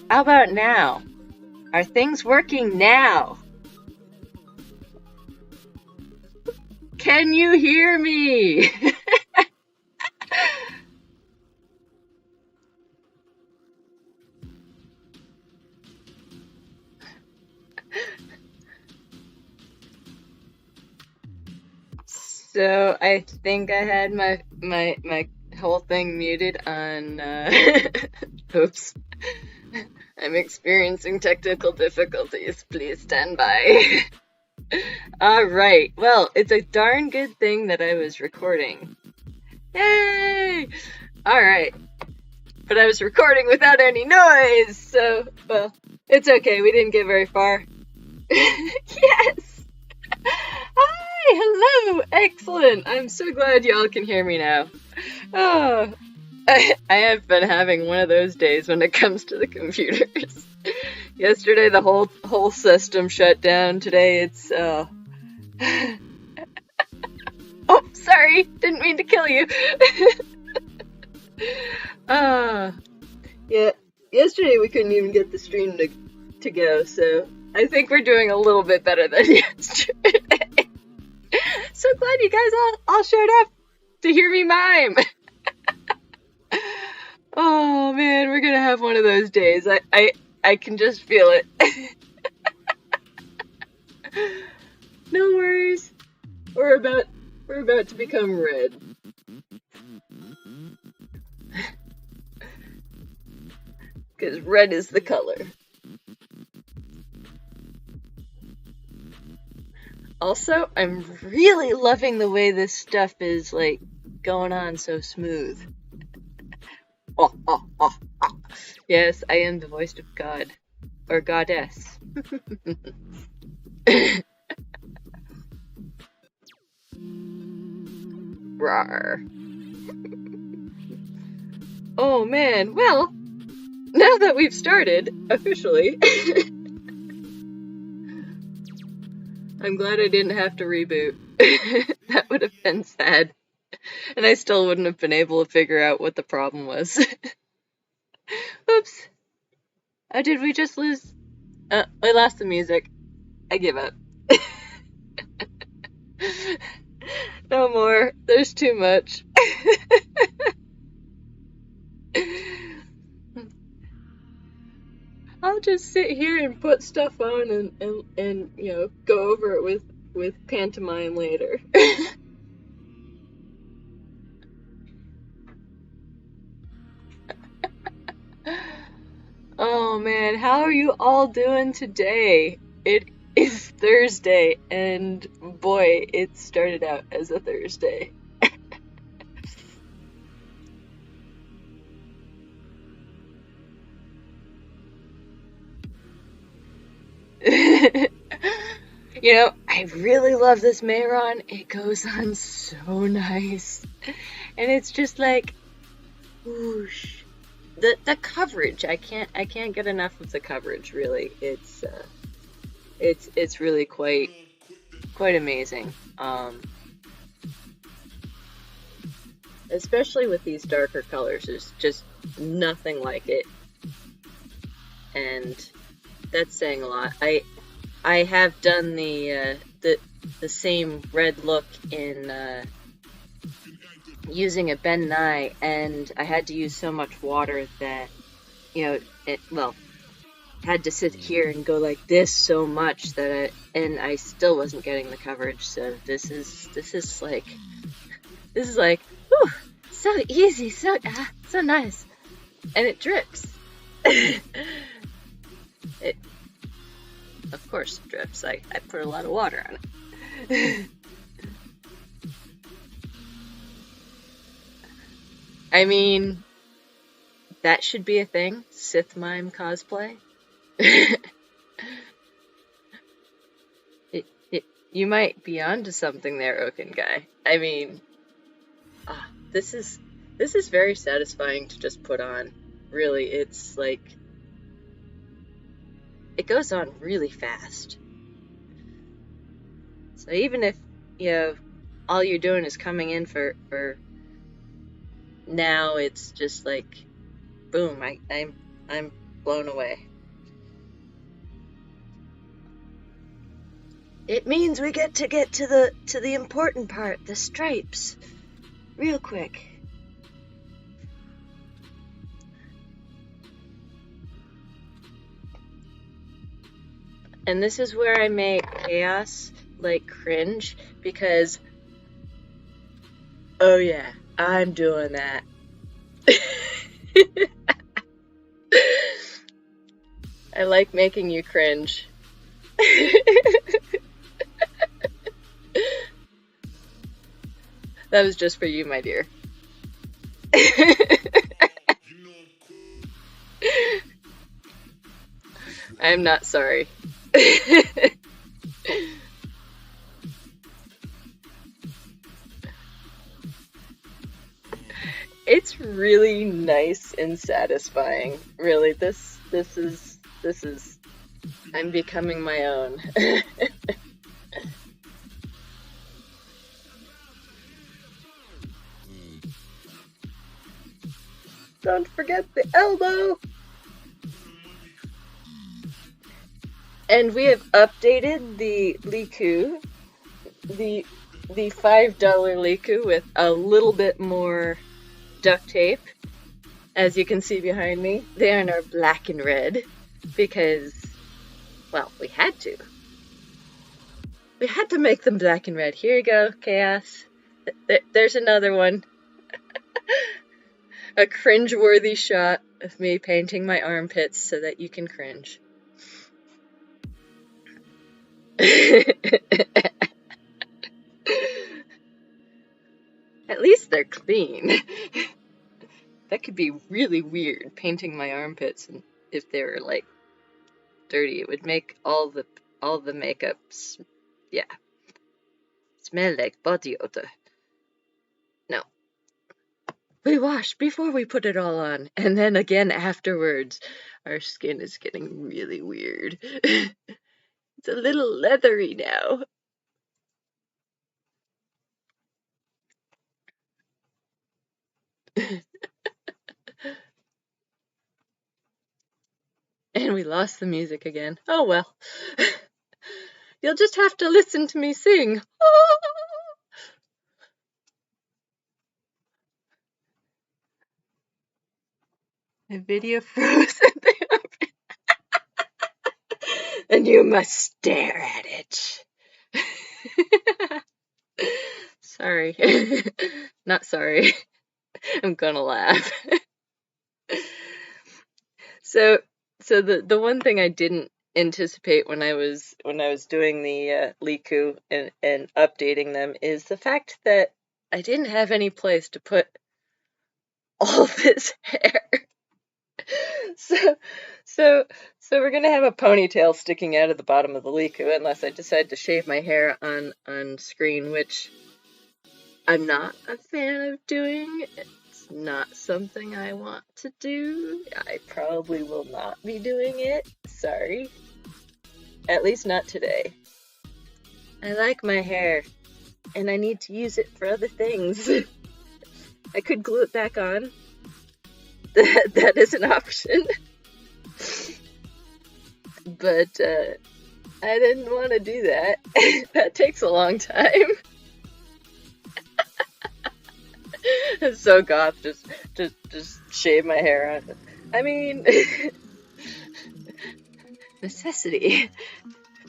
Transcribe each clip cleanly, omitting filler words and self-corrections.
How about now? Are things working now? Can you hear me? So I think I had my whole thing muted on oops. I'm experiencing technical difficulties. Please stand by. Alright, well, it's a darn good thing that I was recording. Yay! Alright. But I was recording without any noise, so, well, it's okay, we didn't get very far. Yes! Hi, hello, excellent. I'm so glad y'all can hear me now. Oh, I have been having one of those days when it comes to the computers. Yesterday the whole system shut down. Today it's oh, sorry, didn't mean to kill you. Yeah, yesterday we couldn't even get the stream to go, so I think we're doing a little bit better than yesterday. So glad you guys all showed up to hear me mime. Oh man, we're gonna have one of those days. I can just feel it. No worries. We're about to become red. Because red is the color. Also, I'm really loving the way this stuff is, like, going on so smooth. Oh. Yes, I am the voice of God. Or goddess. Rawr. Oh man, well, now that we've started, officially, I'm glad I didn't have to reboot. That would have been sad. And I still wouldn't have been able to figure out what the problem was. Oops. Oh, did we just lose? I lost the music. I give up. No more. There's too much. I'll just sit here and put stuff on and you know, go over it with pantomime later. Oh man, how are you all doing today? It is Thursday, and boy, it started out as a Thursday. You know, I really love this Mayron. It goes on so nice. And it's just like, whoosh. The coverage, I can't get enough of the coverage, really. It's really quite amazing. Especially with these darker colors, there's just nothing like it. and that's saying a lot. I have done the same red look in using a Ben Nye, and I had to use so much water that, you know, had to sit here and go like this so much that I still wasn't getting the coverage. So this is like, whew, so easy, so nice, and it drips. It, of course, drips. I put a lot of water on it. I mean, that should be a thing. Sith mime cosplay. You might be onto something there, Oaken guy. I mean, this is very satisfying to just put on. Really, it's like, it goes on really fast. So even if, you know, all you're doing is coming in for now, it's just like, boom, I'm blown away. It means we get to the important part, the stripes, real quick. And this is where I make Chaos like cringe, because, oh yeah, I'm doing that. I like making you cringe. That was just for you, my dear. I'm not sorry. It's really nice and satisfying. Really, this is I'm becoming my own. Don't forget the elbow. And we have updated the Liku, the $5 Liku, with a little bit more duct tape. As you can see behind me, they are now black and red because, well, we had to. We had to make them black and red. Here you go, Chaos. There's another one. A cringe-worthy shot of me painting my armpits so that you can cringe. At least they're clean. That could be really weird, painting my armpits, and if they were like dirty, it would make all the makeups, yeah, smell like body odor. No. We wash before we put it all on, and then again afterwards. Our skin is getting really weird. It's a little leathery now. And we lost the music again. Oh well. You'll just have to listen to me sing. The video froze and you must stare at it. Sorry. Not sorry. I'm gonna laugh. So the one thing I didn't anticipate when I was doing the Liku and updating them is the fact that I didn't have any place to put all this hair. So we're gonna have a ponytail sticking out of the bottom of the Liku unless I decide to shave my hair on screen, which I'm not a fan of doing. It's not something I want to do. I probably will not be doing it. Sorry. At least not today. I like my hair, and I need to use it for other things. I could glue it back on. That is an option. but I didn't want to do that. That takes a long time. It's so goth, just shave my hair. I mean, necessity.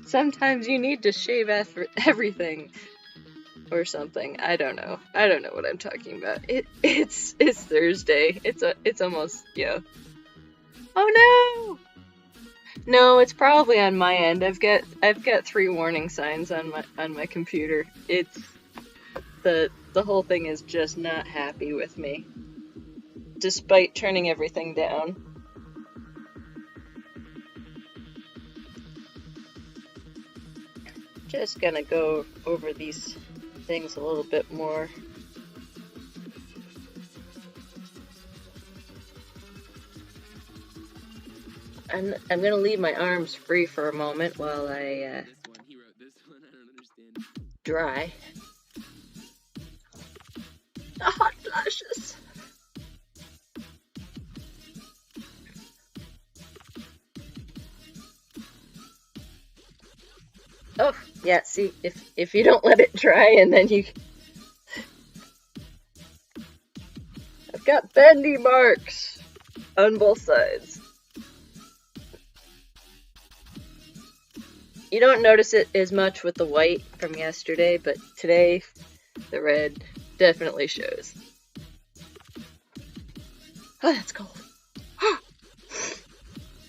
Sometimes you need to shave everything or something. I don't know. I don't know what I'm talking about. It's Thursday. It's almost, yeah. Oh no! No, it's probably on my end. I've got 3 warning signs on my computer. It's the whole thing is just not happy with me, despite turning everything down. Just gonna go over these things a little bit more. I'm gonna leave my arms free for a moment while I dry. The hot flashes. Oh, yeah, see, if you don't let it dry and then I've got bendy marks on both sides. You don't notice it as much with the white from yesterday, but today the red definitely shows. Oh, that's cold.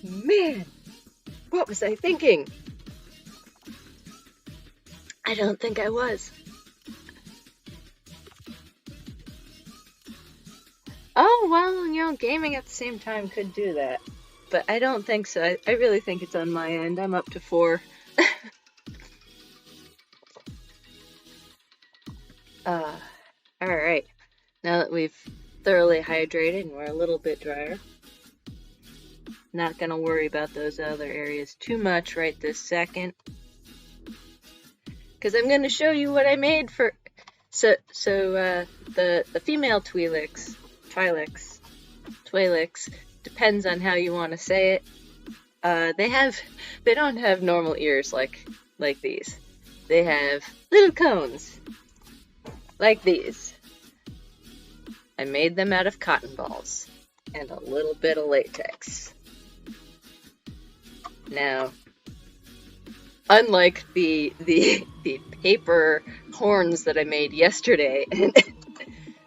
Man, what was I thinking? I don't think I was. Oh, well, gaming at the same time could do that. But I don't think so. I really think it's on my end. I'm up to 4. Alright. Now that we've thoroughly hydrated and we're a little bit drier, not gonna worry about those other areas too much right this second. Because I'm gonna show you what I made for... the female Twi'leks, depends on how you want to say it. They don't have normal ears like these. They have little cones like these. I made them out of cotton balls and a little bit of latex. Now, unlike the paper horns that I made yesterday, and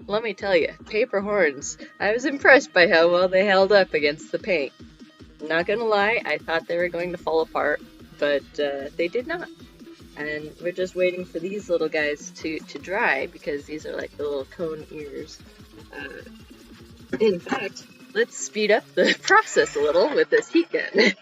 let me tell you, paper horns, I was impressed by how well they held up against the paint. Not gonna lie, I thought they were going to fall apart, but they did not. And we're just waiting for these little guys to dry, because these are like the little cone ears. In fact, let's speed up the process a little with this heat gun.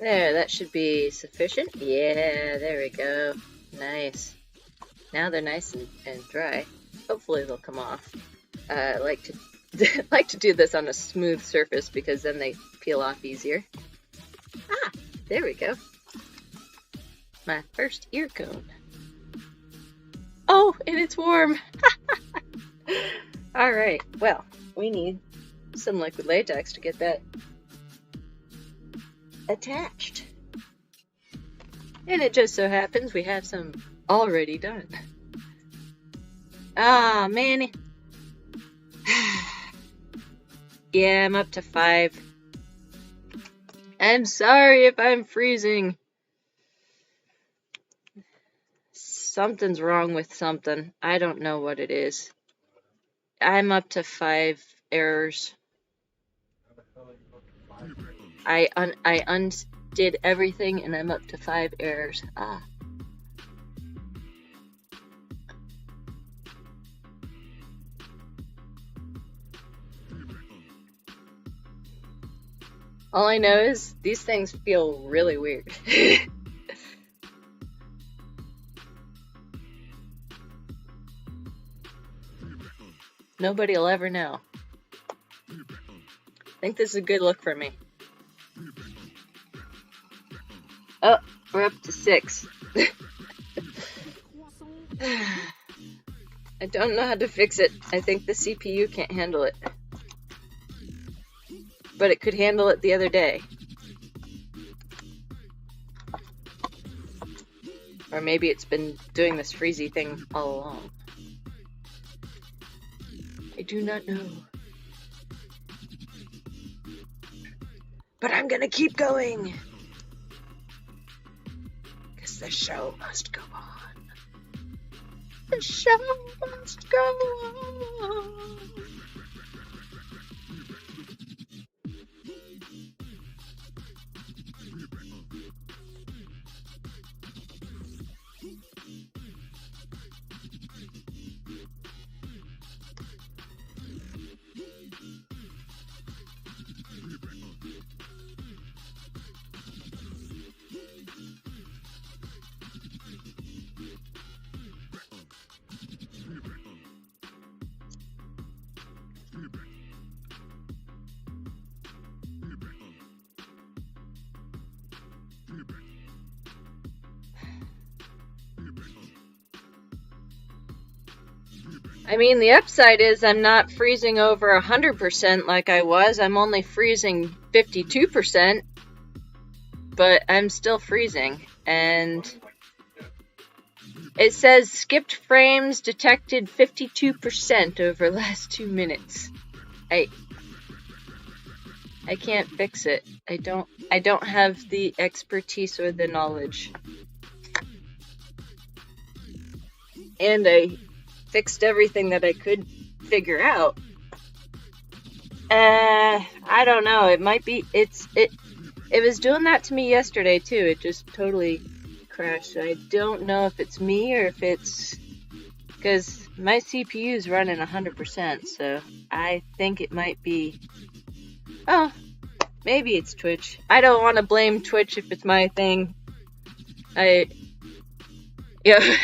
There, that should be sufficient. Yeah, there we go. Nice. Now they're nice and dry. Hopefully they'll come off. I like to do this on a smooth surface because then they peel off easier. Ah, there we go. My first ear cone. Oh, and it's warm. Alright, well, we need some liquid latex to get that attached. And it just so happens we have some already done. Ah, man. Yeah, I'm up to 5. I'm sorry if I'm freezing. Something's wrong with something. I don't know what it is. I'm up to 5 errors. I undid everything and I'm up to 5 errors. Ah. All I know is these things feel really weird. Nobody will ever know. I think this is a good look for me. Oh, we're up to 6. I don't know how to fix it. I think the CPU can't handle it. But it could handle it the other day. Or maybe it's been doing this freezy thing all along. I do not know. But I'm gonna keep going. Because the show must go on. The show must go on. I mean, the upside is I'm not freezing over 100% like I was. I'm only freezing 52%, but I'm still freezing. And it says skipped frames detected 52% over last 2 minutes. I can't fix it. I don't have the expertise or the knowledge. And I fixed everything that I could figure out. I don't know. It might be. It was doing that to me yesterday too. It just totally crashed. I don't know if it's me or if it's because my CPU is running 100%. So I think it might be. Oh, maybe it's Twitch. I don't want to blame Twitch if it's my thing. Yeah.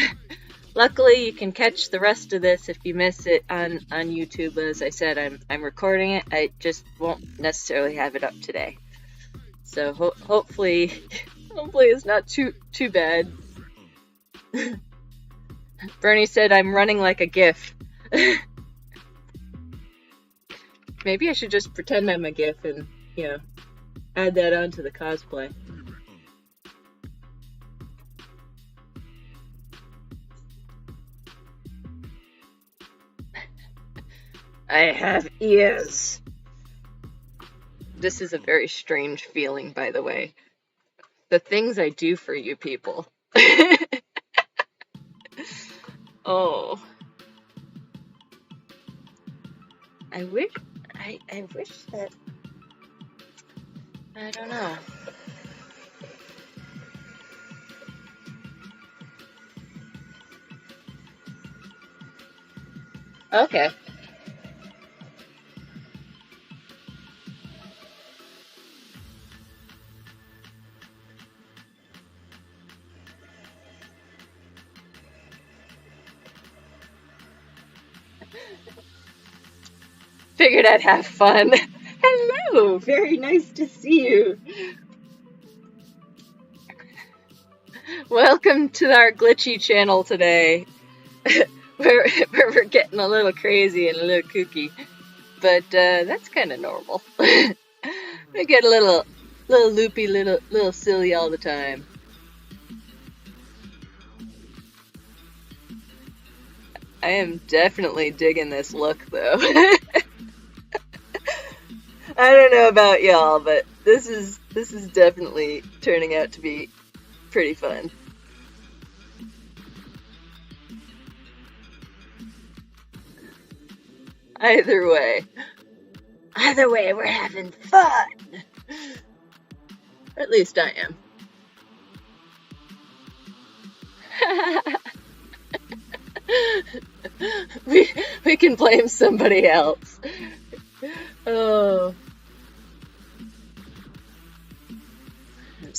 Luckily, you can catch the rest of this if you miss it on YouTube. As I said, I'm recording it. I just won't necessarily have it up today. So hopefully it's not too bad. Bernie said I'm running like a GIF. Maybe I should just pretend I'm a GIF and add that onto the cosplay. I have ears. This is a very strange feeling, by the way. The things I do for you people. Oh. I wish that... I don't know. Okay. Figured I'd have fun. Hello, very nice to see you. Welcome to our glitchy channel today, where we're getting a little crazy and a little kooky, but that's kind of normal. We get a little loopy, little silly all the time. I am definitely digging this look, though. I don't know about y'all, but this is definitely turning out to be pretty fun. Either way, we're having fun. At least I am. we can blame somebody else. Oh.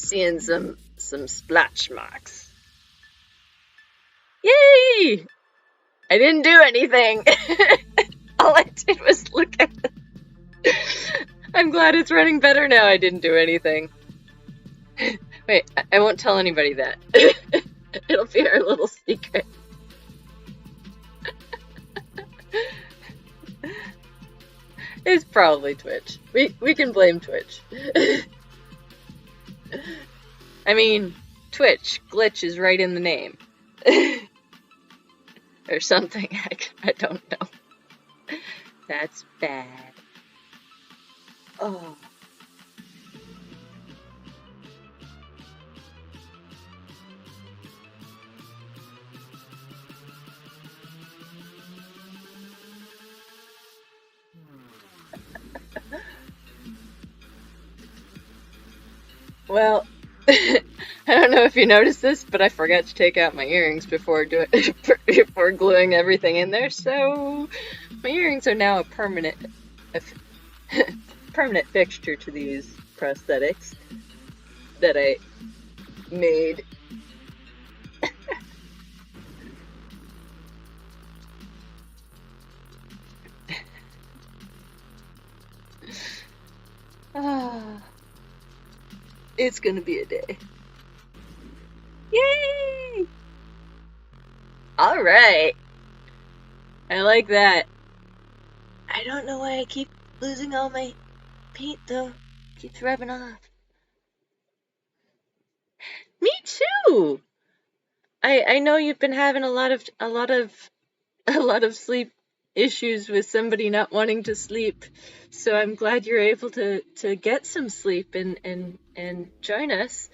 seeing some splotch marks. Yay! I didn't do anything. All I did was look at it. I'm glad it's running better now. I didn't do anything. Wait, I won't tell anybody that. It'll be our little secret. It's probably Twitch. We can blame Twitch. I mean, Twitch glitch is right in the name. Or something. I don't know. That's bad. Oh. Well, I don't know if you noticed this, but I forgot to take out my earrings before gluing everything in there. So my earrings are now a permanent fixture to these prosthetics that I made. It's gonna be a day. Yay! Alright. I like that. I don't know why I keep losing all my paint though. Keeps rubbing off. Me too! I know you've been having a lot of sleep issues with somebody not wanting to sleep. So I'm glad you're able to get some sleep and join us.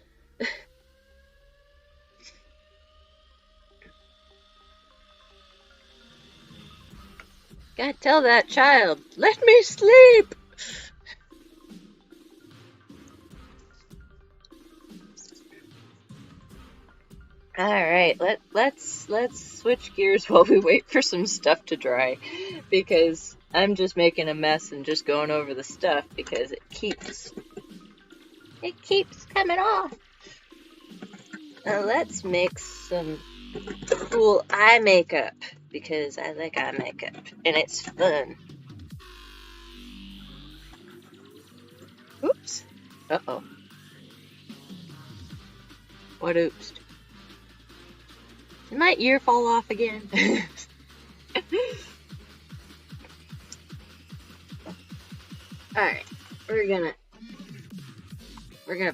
Gotta tell that child, let me sleep! Alright, let's switch gears while we wait for some stuff to dry, because I'm just making a mess and just going over the stuff because it keeps coming off. Now let's mix some cool eye makeup, because I like eye makeup and it's fun. Oops. Uh-oh. What oops? Did my ear fall off again? Alright, we're gonna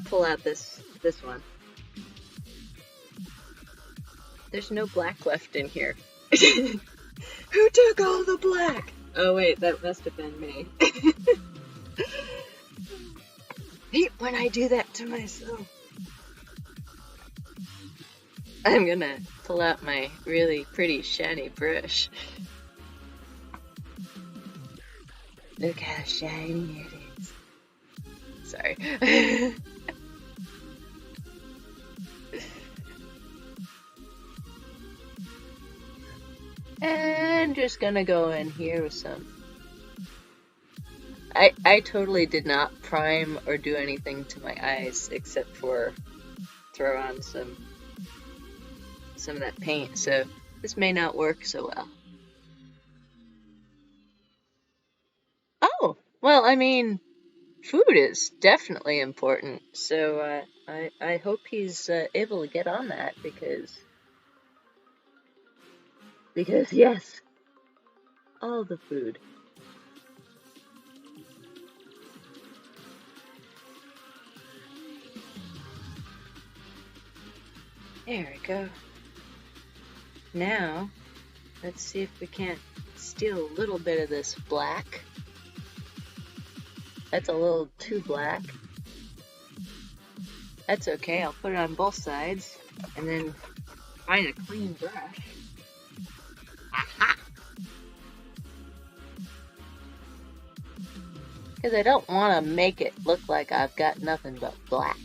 pull out this one. There's no black left in here. Who took all the black? Oh wait, that must have been me. Hate when I do that to myself. I'm gonna pull out my really pretty shiny brush. Look how shiny it is. Sorry. And just gonna go in here with some. I totally did not prime or do anything to my eyes except for throw on some of that paint, so this may not work so well. Oh, well, I mean, food is definitely important, so I hope he's able to get on that, because yes, all the food. There we go. Now, let's see if we can't steal a little bit of this black. That's a little too black. That's okay, I'll put it on both sides, and then find a clean brush. Aha! Because I don't want to make it look like I've got nothing but black.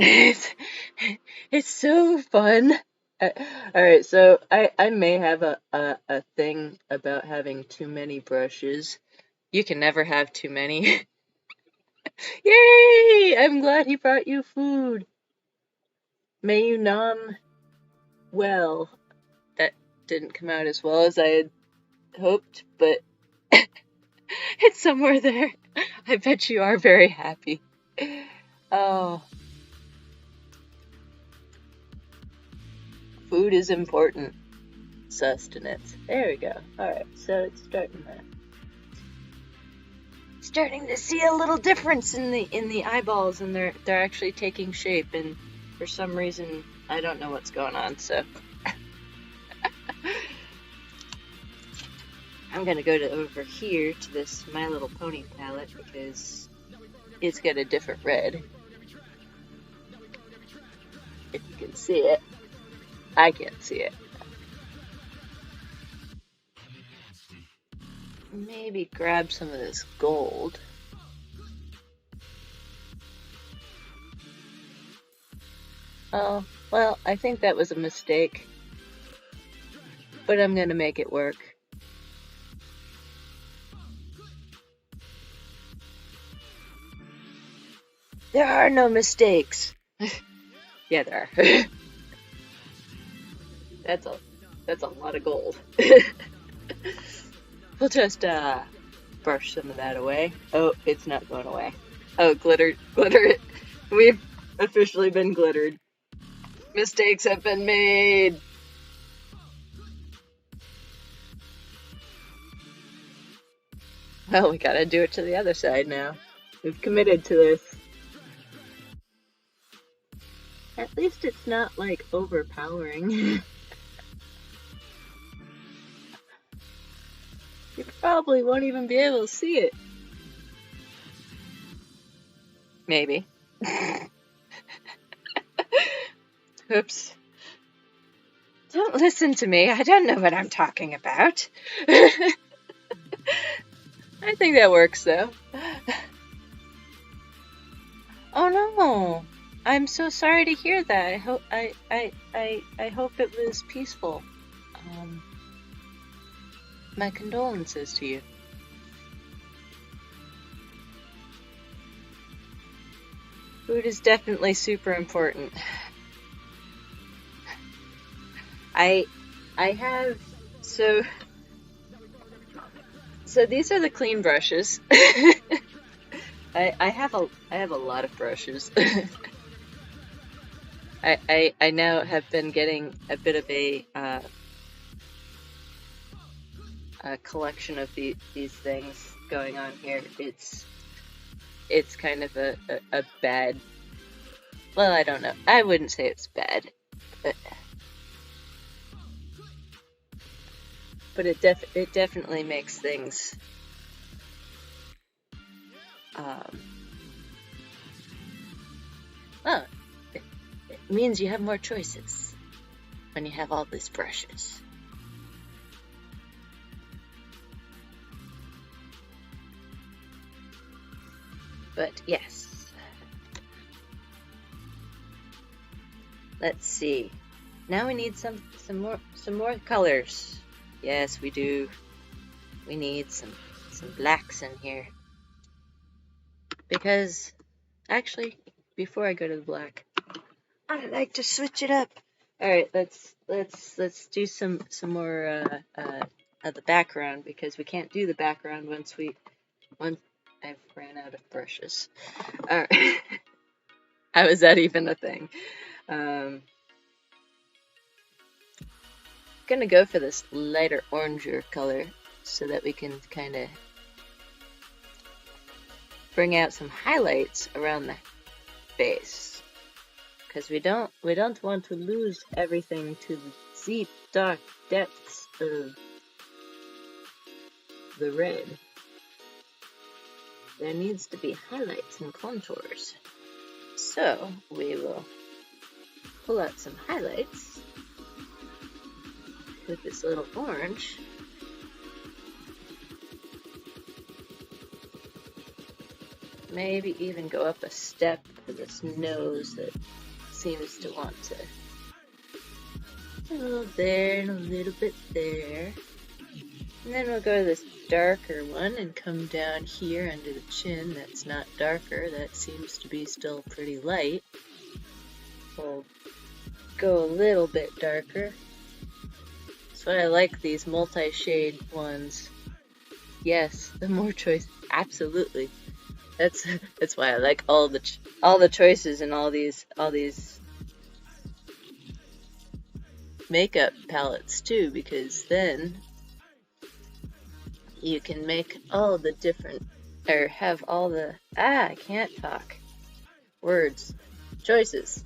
It's so fun. Alright, so I may have a thing about having too many brushes. You can never have too many. Yay! I'm glad he brought you food. May you nom well. That didn't come out as well as I had hoped, but it's somewhere there. I bet you are very happy. Oh, food is important. Sustenance. There we go. Alright, so it's starting to see a little difference in the eyeballs, and they're actually taking shape, and for some reason I don't know what's going on, so I'm gonna go over here to this My Little Pony palette because it's got a different red. If you can see it. I can't see it. Maybe grab some of this gold. Oh, well, I think that was a mistake. But I'm gonna make it work. There are no mistakes. Yeah, there are. That's a lot of gold. We'll just brush some of that away. Oh, it's not going away. Oh, glitter. We've officially been glittered. Mistakes have been made. Well, we gotta do it to the other side now. We've committed to this. At least it's not, like, overpowering. You probably won't even be able to see it. Maybe. Oops. Don't listen to me. I don't know what I'm talking about. I think that works, though. Oh no! I'm so sorry to hear that. I hope I hope it was peaceful. My condolences to you. Food is definitely super important. I have so these are the clean brushes. I have a lot of brushes. I now have been getting a bit of a collection of these things going on here. It's kind of a bad. Well, I don't know. I wouldn't say it's bad, but it definitely makes things well, it means you have more choices when you have all these brushes. But yes. Let's see. Now we need some more colors. Yes, we do. We need some blacks in here. Because actually, before I go to the black, I like to switch it up. All right, let's do some more of the background, because we can't do the background once I've ran out of brushes. All right. How is that even a thing? Gonna go for this lighter oranger color so that we can kind of bring out some highlights around the face, because we don't want to lose everything to the deep dark depths of the red. There needs to be highlights and contours. So we will pull out some highlights with this little orange. maybe even go up a step for this nose that seems to want to. A little there and a little bit there. And then we'll go to this darker one and come down here under the chin. That's not darker. That seems to be still pretty light. We'll go a little bit darker. That's why I like these multi-shade ones. Yes, the more choice, absolutely. That's why I like all the choices in all these makeup palettes too, because then you can make all the different, or have all the, I can't talk, words, choices.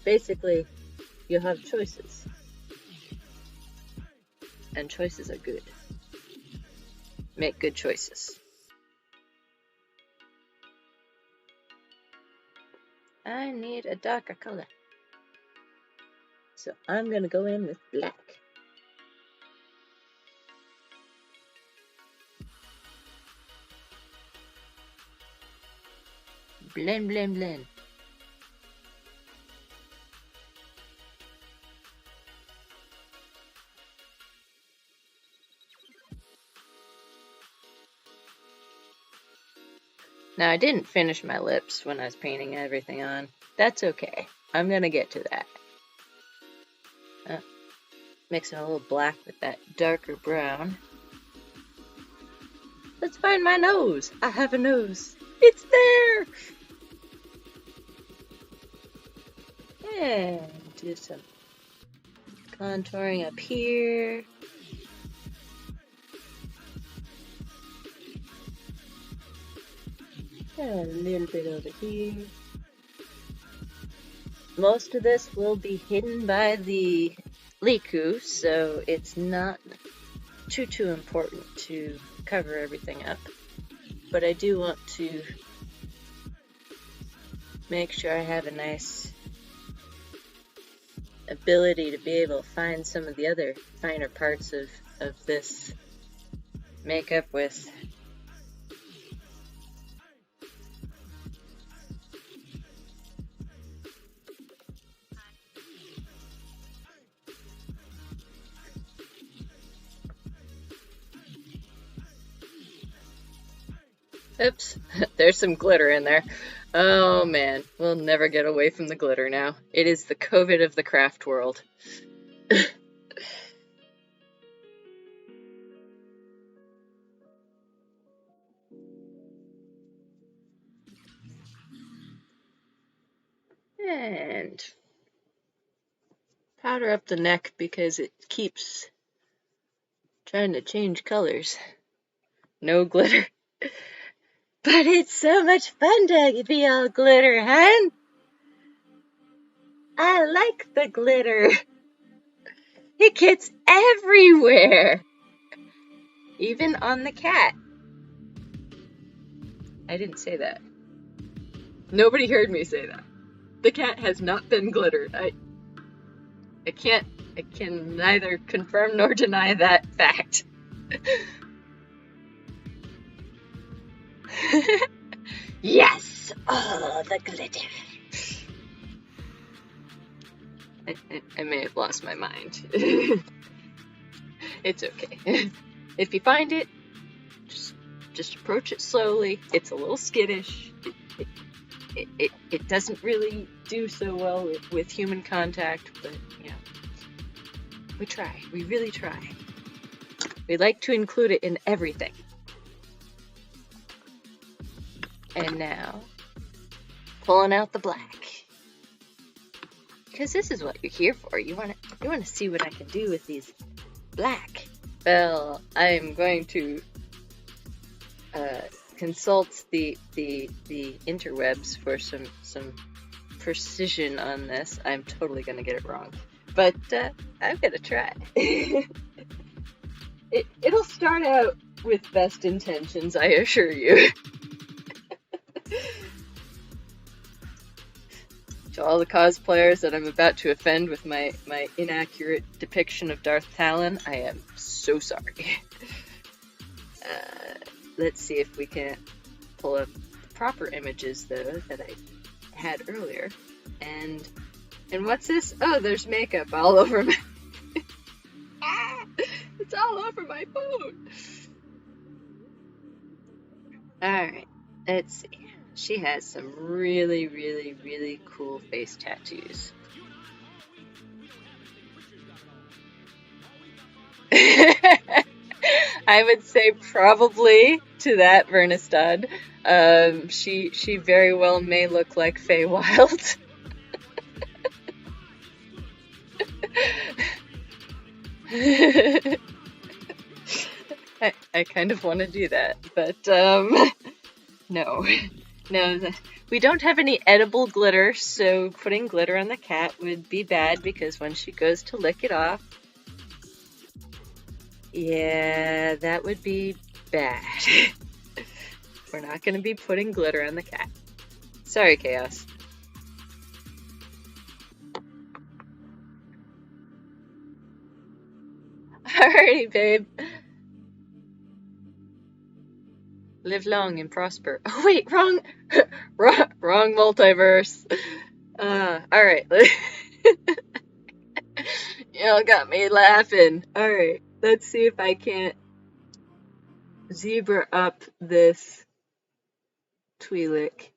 Basically, you'll have choices. And choices are good. Make good choices. I need a darker color. So I'm gonna go in with black. Blend, blend, blend. Now I didn't finish my lips when I was painting everything on. That's okay. I'm gonna get to that. Mixing a little black with that darker brown. Let's find my nose. I have a nose. It's there! And do some contouring up here. And a little bit over here. Most of this will be hidden by the Liku, so it's not too important to cover everything up. But I do want to make sure I have a nice ability to be able to find some of the other finer parts of this makeup with oops, there's some glitter in there. Oh man, we'll never get away from the glitter now. It is the COVID of the craft world. And powder up the neck because it keeps trying to change colors. No glitter. But it's so much fun to be all glitter, hun. I like the glitter. It gets everywhere. Even on the cat. I didn't say that. Nobody heard me say that. The cat has not been glittered. I can neither confirm nor deny that fact. Yes! Oh, the glitter. I may have lost my mind. It's okay. If you find it, just approach it slowly. It's a little skittish. It doesn't really do so well with human contact, but you know, we try. We really try. We like to include it in everything. And now, pulling out the black. Because this is what you're here for. You want to see what I can do with these black. Well, I'm going to consult the interwebs for some precision on this. I'm totally gonna get it wrong, but I'm gonna try. It'll start out with best intentions, I assure you. To all the cosplayers that I'm about to offend with my inaccurate depiction of Darth Talon, I am so sorry. Let's see if we can pull up the proper images though that I had earlier. And what's this? Oh, there's makeup all over my it's all over my phone. Alright, let's see. She has some really, really, really cool face tattoos. I would say probably to that Vernestad. She very well may look like Feywild. I kind of want to do that, but no. No, we don't have any edible glitter, so putting glitter on the cat would be bad because when she goes to lick it off, yeah, that would be bad. We're not going to be putting glitter on the cat. Sorry, Chaos. Alrighty, babe. Live long and prosper. Oh, wait, wrong multiverse. Alright. Y'all got me laughing. Alright, let's see if I can't zebra up this Twi'lek.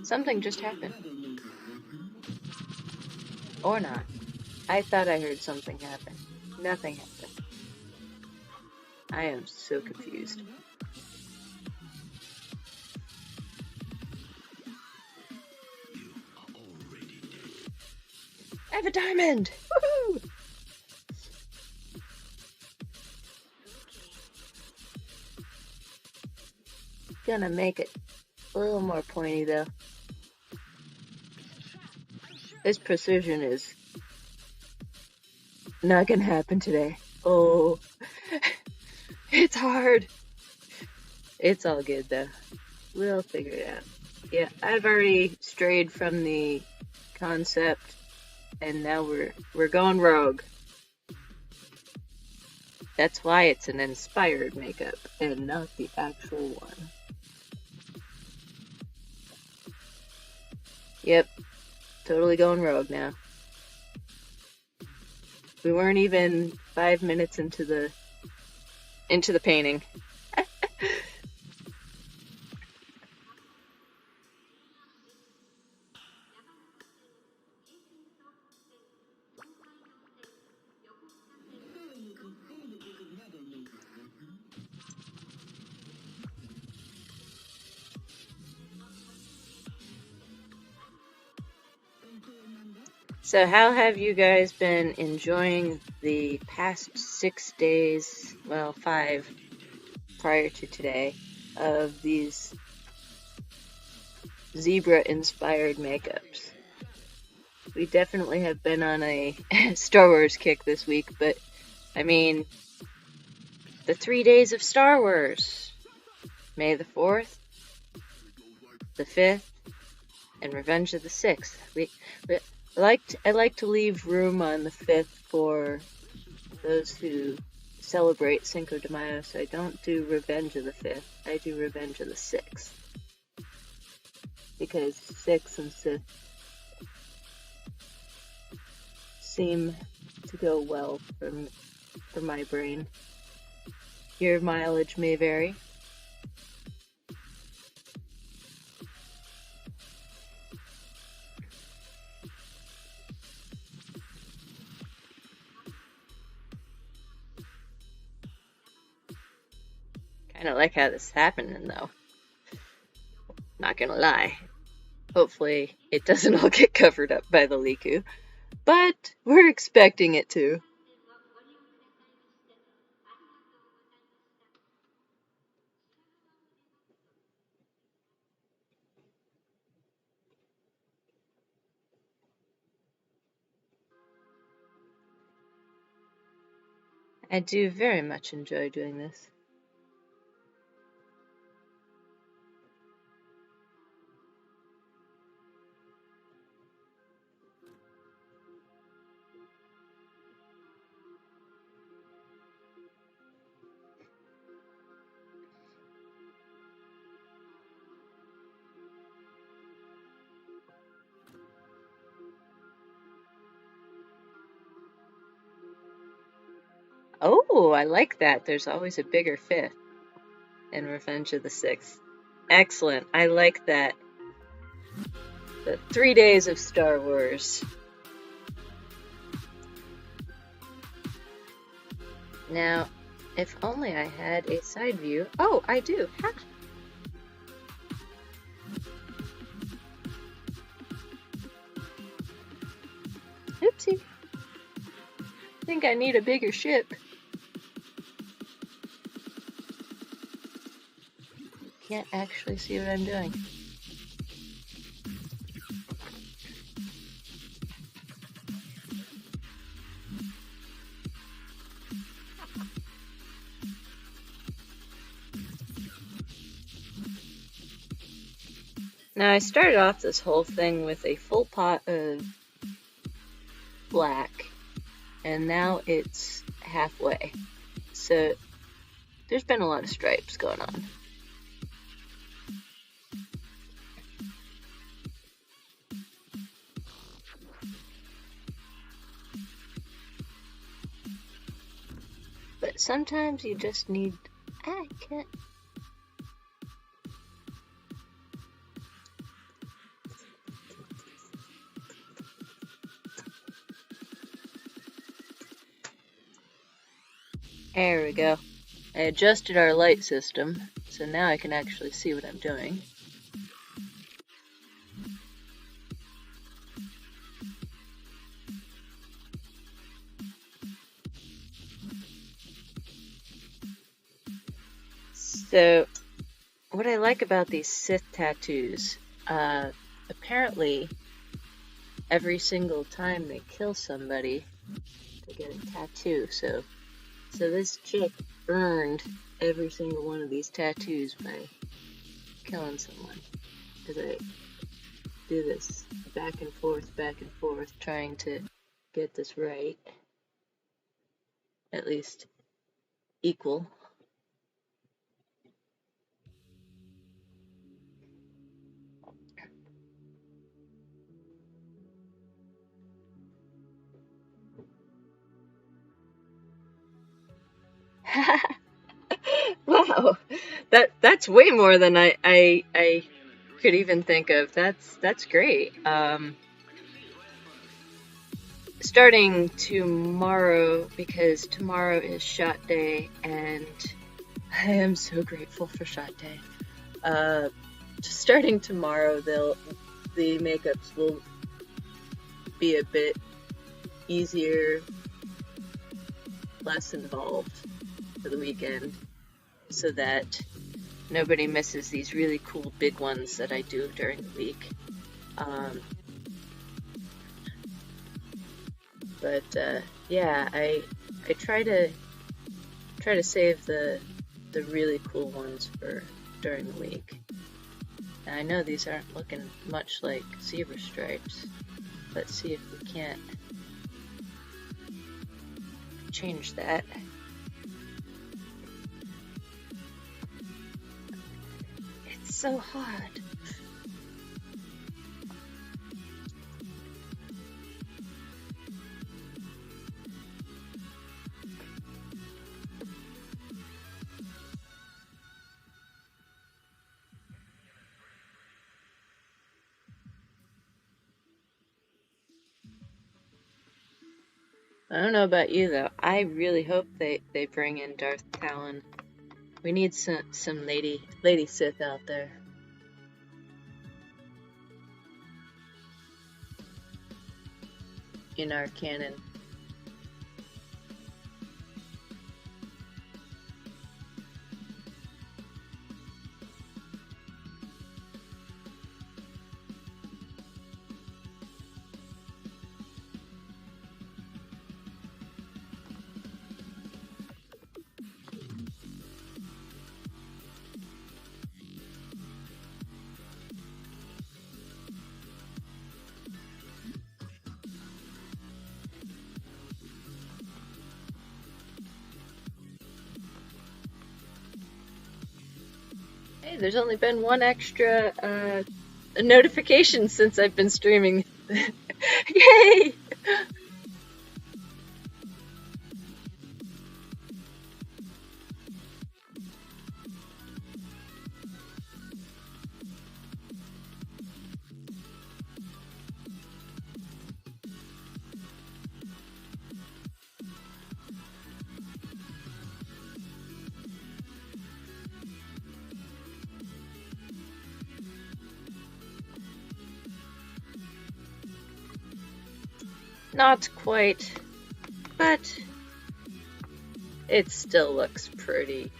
Something just happened. Or not. I thought I heard something happen. Nothing happened. I am so confused. I have a diamond! Woohoo! Gonna make it a little more pointy though. This precision is not gonna happen today. Oh, it's hard. It's all good though. We'll figure it out. Yeah, I've already strayed from the concept, and now we're going rogue. That's why it's an inspired makeup and not the actual one. Yep, totally going rogue now. We weren't even 5 minutes into the painting. So how have you guys been enjoying the past 6 days, well, 5 prior to today, of these zebra-inspired makeups? We definitely have been on a Star Wars kick this week, but, I mean, the 3 days of Star Wars. May the 4th, the 5th, and Revenge of the 6th. I like to leave room on the 5th for those who celebrate Cinco de Mayo, so I don't do Revenge of the 5th, I do Revenge of the 6th. Because 6 and 5th seem to go well for my brain. Your mileage may vary. Kinda like how this is happening, though. Not gonna lie. Hopefully, it doesn't all get covered up by the Liku. But, we're expecting it to. I do very much enjoy doing this. Oh, I like that. There's always a bigger fifth in Revenge of the Sixth. Excellent. I like that. The 3 days of Star Wars. Now, if only I had a side view. Oh, I do. Ha! Oopsie. I think I need a bigger ship. Can't actually see what I'm doing. Now, I started off this whole thing with a full pot of black, and now it's halfway. So, there's been a lot of stripes going on. But sometimes you just need... I can't... There we go. I adjusted our light system, so now I can actually see what I'm doing. So, what I like about these Sith tattoos, apparently every single time they kill somebody, they get a tattoo. So this chick earned every single one of these tattoos by killing someone. Because I do this back and forth, trying to get this right. At least equal. Wow, that's way more than I could even think of. That's great. Starting tomorrow, because tomorrow is shot day, and I am so grateful for shot day. Starting tomorrow, the makeups will be a bit easier, less involved for the weekend, so that nobody misses these really cool big ones that I do during the week. Yeah, I try to save the really cool ones for during the week. And I know these aren't looking much like zebra stripes. Let's see if we can't change that. It's so hard. I don't know about you though. I really hope they bring in Darth Talon. We need some lady Sith out there. In our canon. Hey, there's only been one extra notification since I've been streaming. Yay! Not quite, but it still looks pretty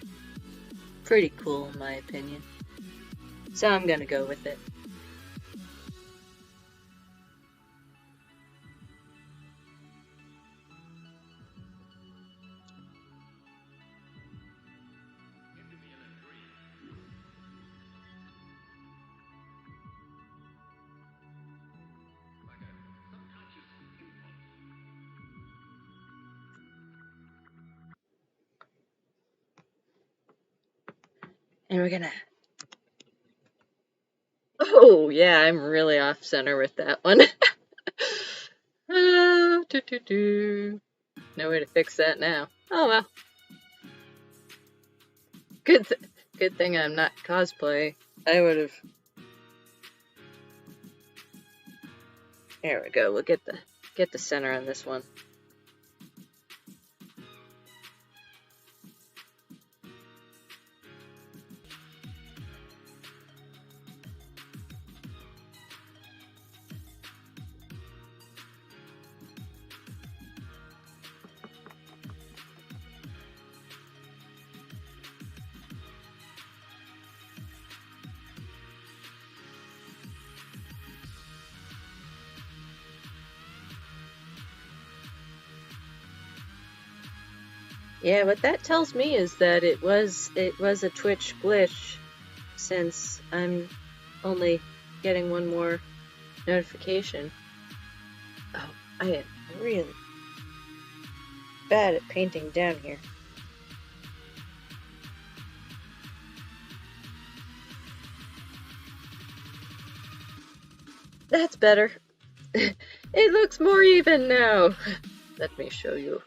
cool in my opinion. So I'm gonna go with it. And we're gonna... Oh, yeah, I'm really off center with that one. No way to fix that now. Oh well. Good thing I'm not cosplay. I would have... There we go. We'll get the center on this one. Yeah, what that tells me is that it was a Twitch glitch, since I'm only getting one more notification. Oh, I am really bad at painting down here. That's better. It looks more even now. Let me show you.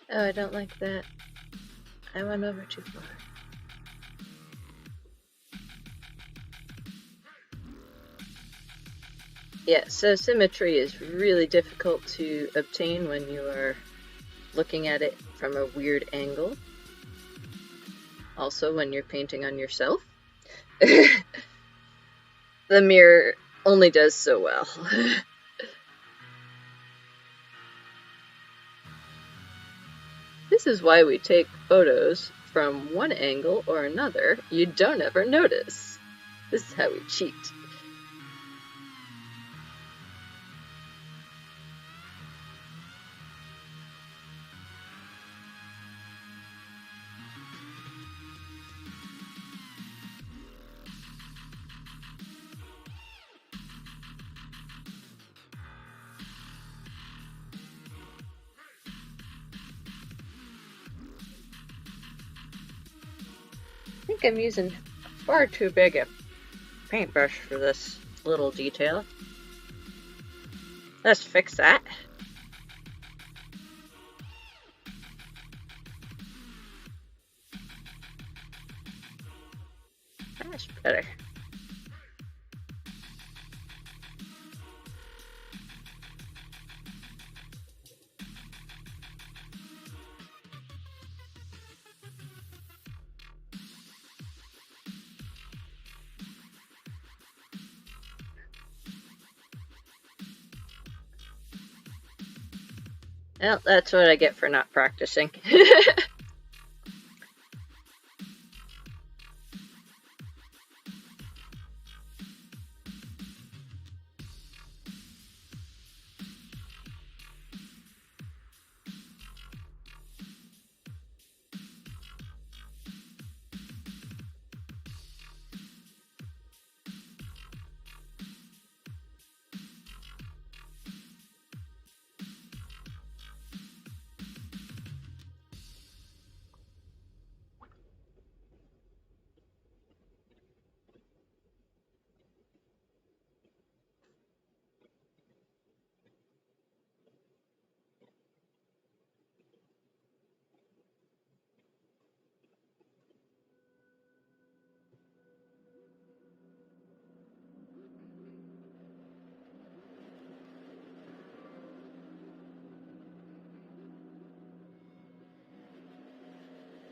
Oh, I don't like that. I went over too far. Yeah, so symmetry is really difficult to obtain when you are looking at it from a weird angle. Also, when you're painting on yourself. The mirror only does so well. This is why we take photos from one angle or another you don't ever notice. This is how we cheat. I think I'm using far too big a paintbrush for this little detail. Let's fix that. That's better. Well, that's what I get for not practicing.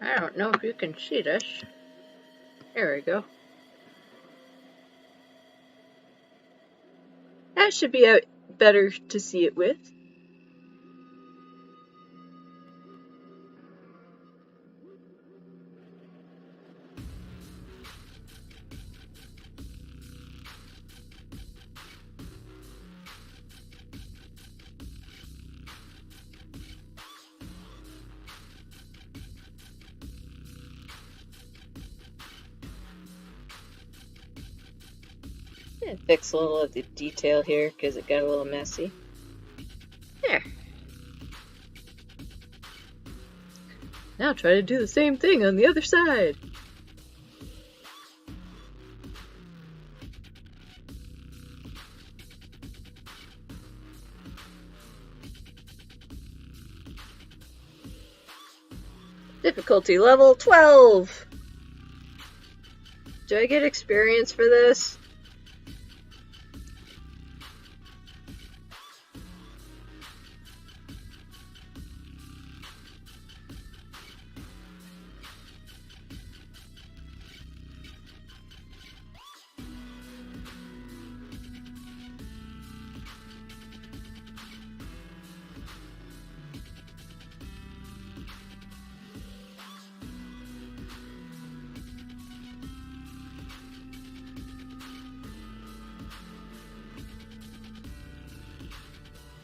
I don't know if you can see this. There we go. That should be out better to see it with. Fix a little of the detail here because it got a little messy. There. Now try to do the same thing on the other side. Difficulty level 12. Do I get experience for this?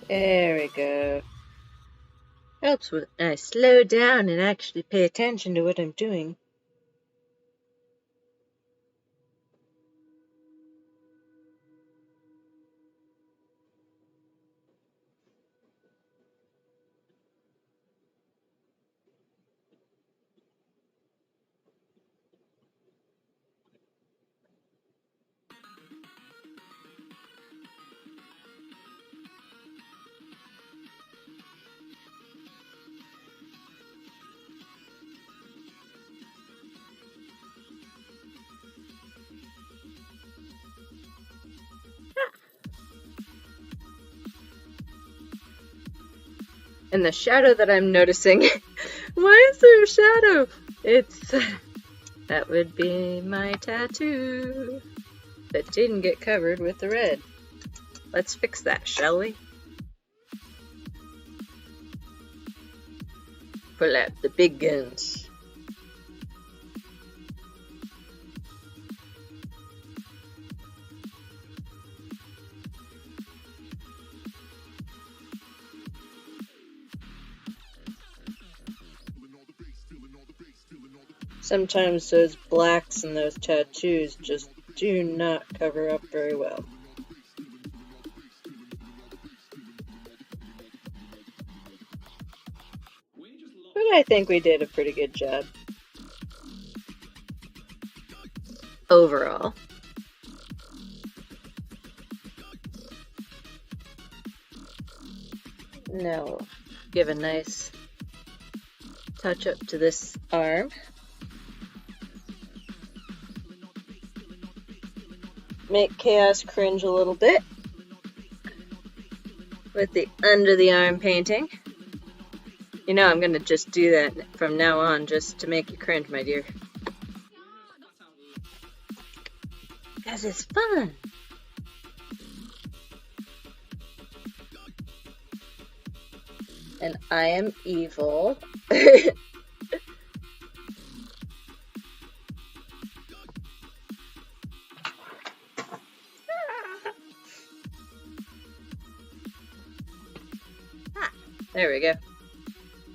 There we go. Helps when I slow down and actually pay attention to what I'm doing. And the shadow that I'm noticing, why is there a shadow? That would be my tattoo that didn't get covered with the red. Let's fix that, shall we? Pull out the big guns. Sometimes those blacks and those tattoos just do not cover up very well. But I think we did a pretty good job. Overall. Now, give a nice touch up to this arm. Make Chaos cringe a little bit with the under the arm painting. You know I'm gonna just do that from now on just to make you cringe, my dear. Because it's fun. And I am evil. There we go.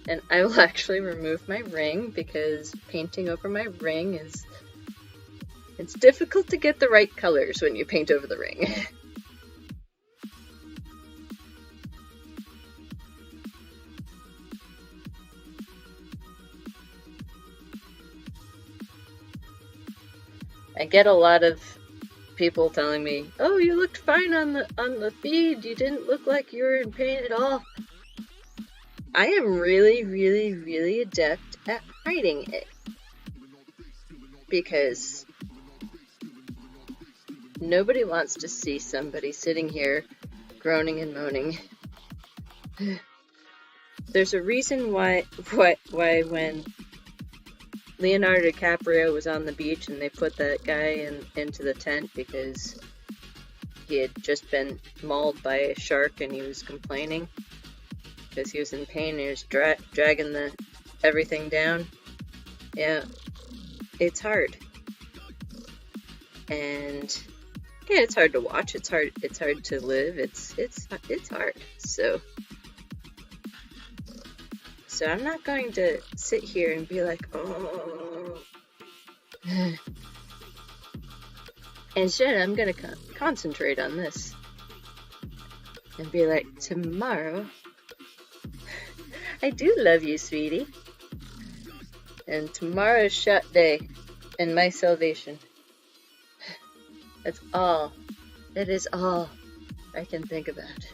And I will actually remove my ring because painting over my ring it's difficult to get the right colors when you paint over the ring. I get a lot of people telling me, "Oh, you looked fine on the feed. You didn't look like you were in pain at all." I am really, really, really adept at hiding it. Because nobody wants to see somebody sitting here groaning and moaning. There's a reason why when Leonardo DiCaprio was on the beach and they put that guy into the tent because he had just been mauled by a shark and he was complaining because he was in pain and he was dragging everything down. Yeah, it's hard. And yeah, it's hard to watch. It's hard to live. It's hard. So I'm not going to sit here and be like, oh. Instead, I'm going to concentrate on this and be like, tomorrow, I do love you, sweetie. And tomorrow's shot day and my salvation. That's all. It is all I can think about.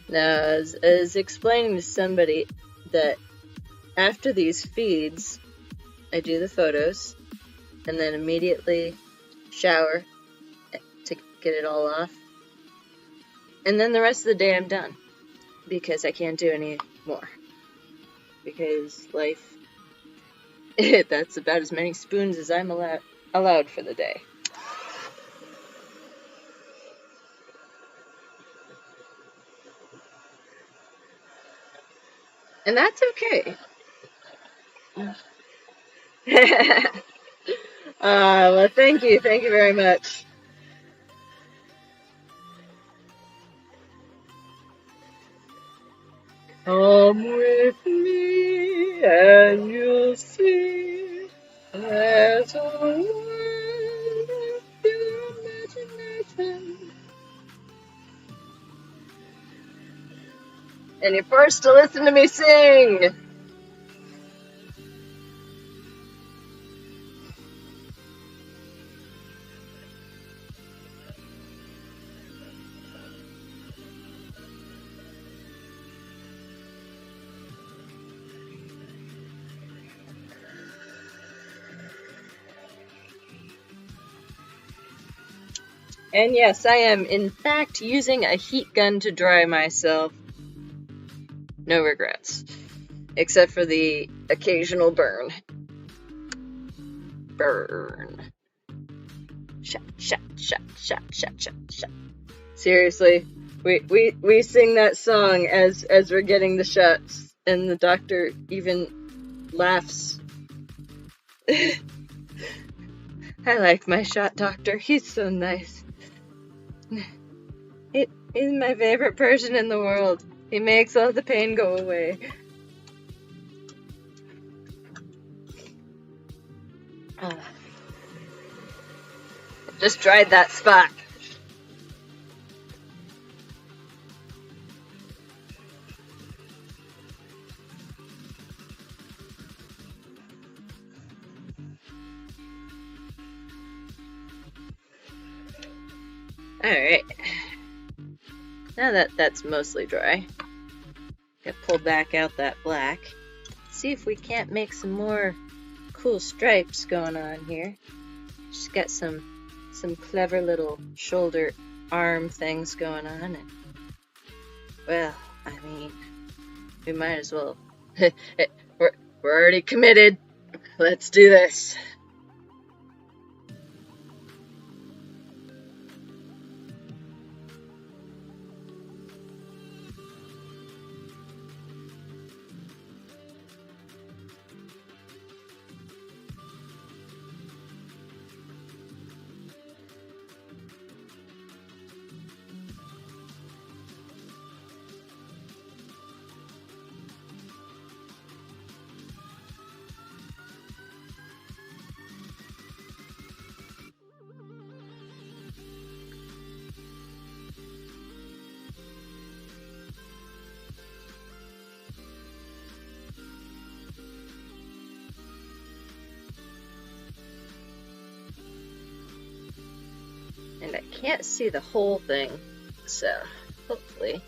Now, I was explaining to somebody that after these feeds, I do the photos and then immediately shower to get it all off. And then the rest of the day I'm done because I can't do any more. Because life, that's about as many spoons as I'm allowed for the day. And that's okay. Well, thank you very much. Come with me and you'll see there's a world of pure imagination. And you're forced to listen to me sing. And yes, I am in fact using a heat gun to dry myself. No regrets. Except for the occasional burn. Burn. Shot, shot, shot, shot, shot, shot, shot. Seriously, we sing that song as we're getting the shots, and the doctor even laughs. I like my shot doctor. He's so nice. He's my favorite person in the world. He makes all the pain go away. Just dried that spot. Alright. Now that's mostly dry, gotta pull back out that black. See if we can't make some more cool stripes going on here. Just got some clever little shoulder arm things going on. And, well, I mean, we might as well. We're already committed. Let's do this. And I can't see the whole thing, so hopefully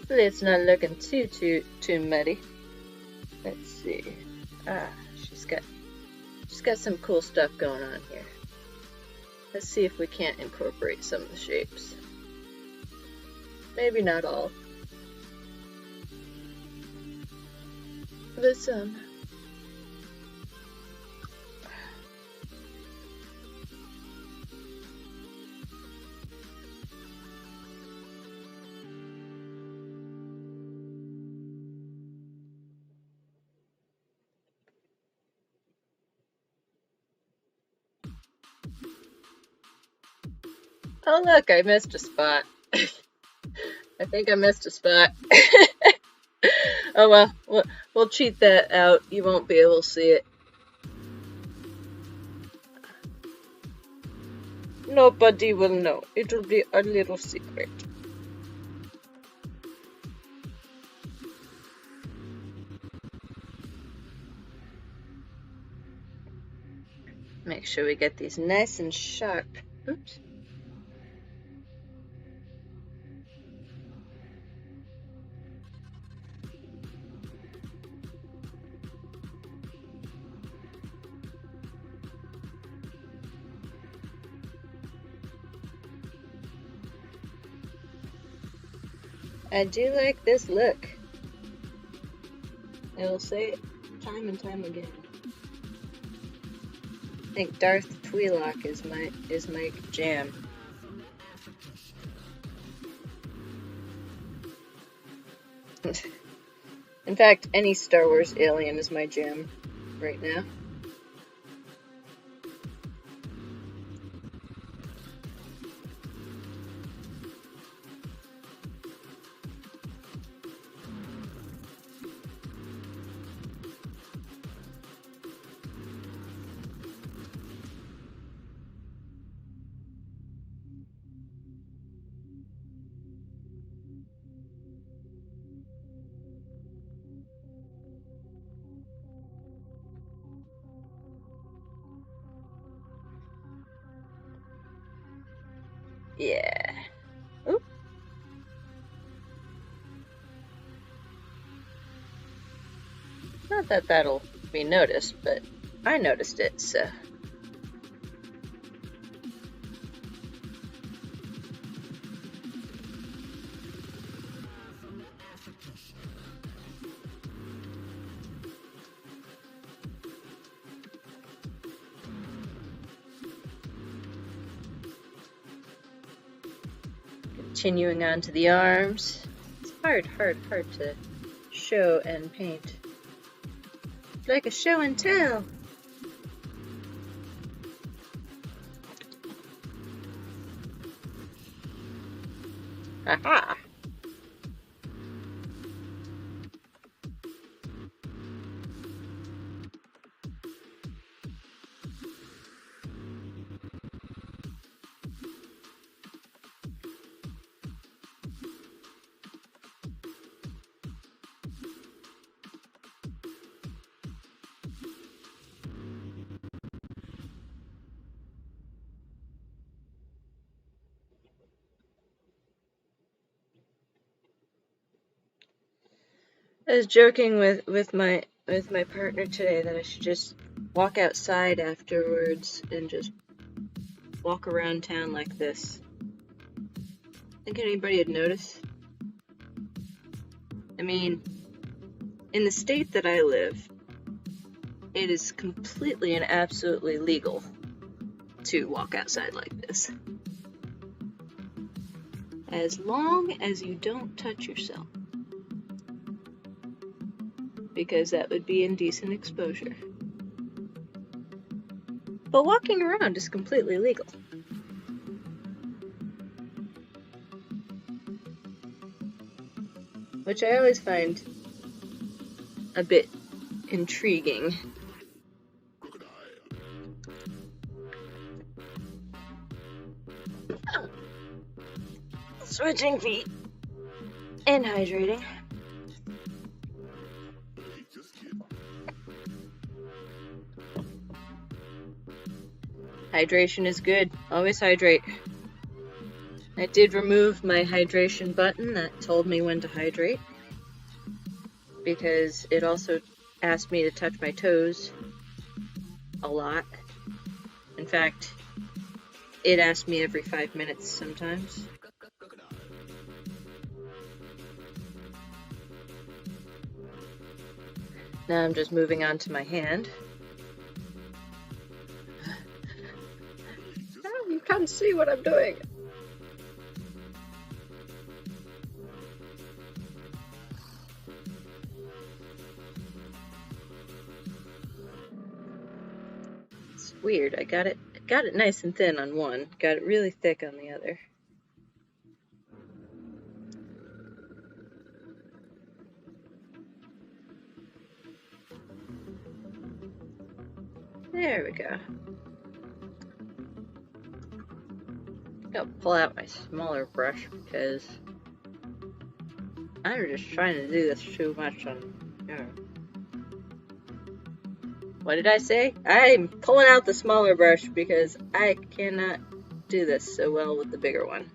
it's not looking too muddy. Let's see. She's got some cool stuff going on here. Let's see if we can't incorporate some of the shapes. Maybe not all. the sun. Oh look, I missed a spot. I think I missed a spot. Oh well, we'll cheat that out. You won't be able to see it. Nobody will know. It'll be a little secret. Make sure we get these nice and sharp. Oops. I do like this look. I will say it time and time again. I think Darth Talon is my jam. In fact, any Star Wars alien is my jam right now. Yeah. Oop. Not that that'll be noticed, but I noticed it, so. Continuing on to the arms. It's hard to show and paint. It's like a show and tell. Aha! I was joking with my partner today that I should just walk outside afterwards and just walk around town like this. Think anybody would notice? I mean, in the state that I live, it is completely and absolutely legal to walk outside like this. As long as you don't touch yourself. Because that would be indecent exposure. But walking around is completely legal. Which I always find a bit intriguing. Oh. Switching feet and hydrating. Hydration is good. Always hydrate. I did remove my hydration button that told me when to hydrate, because it also asked me to touch my toes a lot. In fact, it asked me every 5 minutes sometimes. Now I'm just moving on to my hand. Oh, you can't see what I'm doing. It's weird. I got it nice and thin on one, got it really thick on the other. There we go. I'll pull out my smaller brush because I'm just trying to do this too much on. What did I say? I'm pulling out the smaller brush because I cannot do this so well with the bigger one.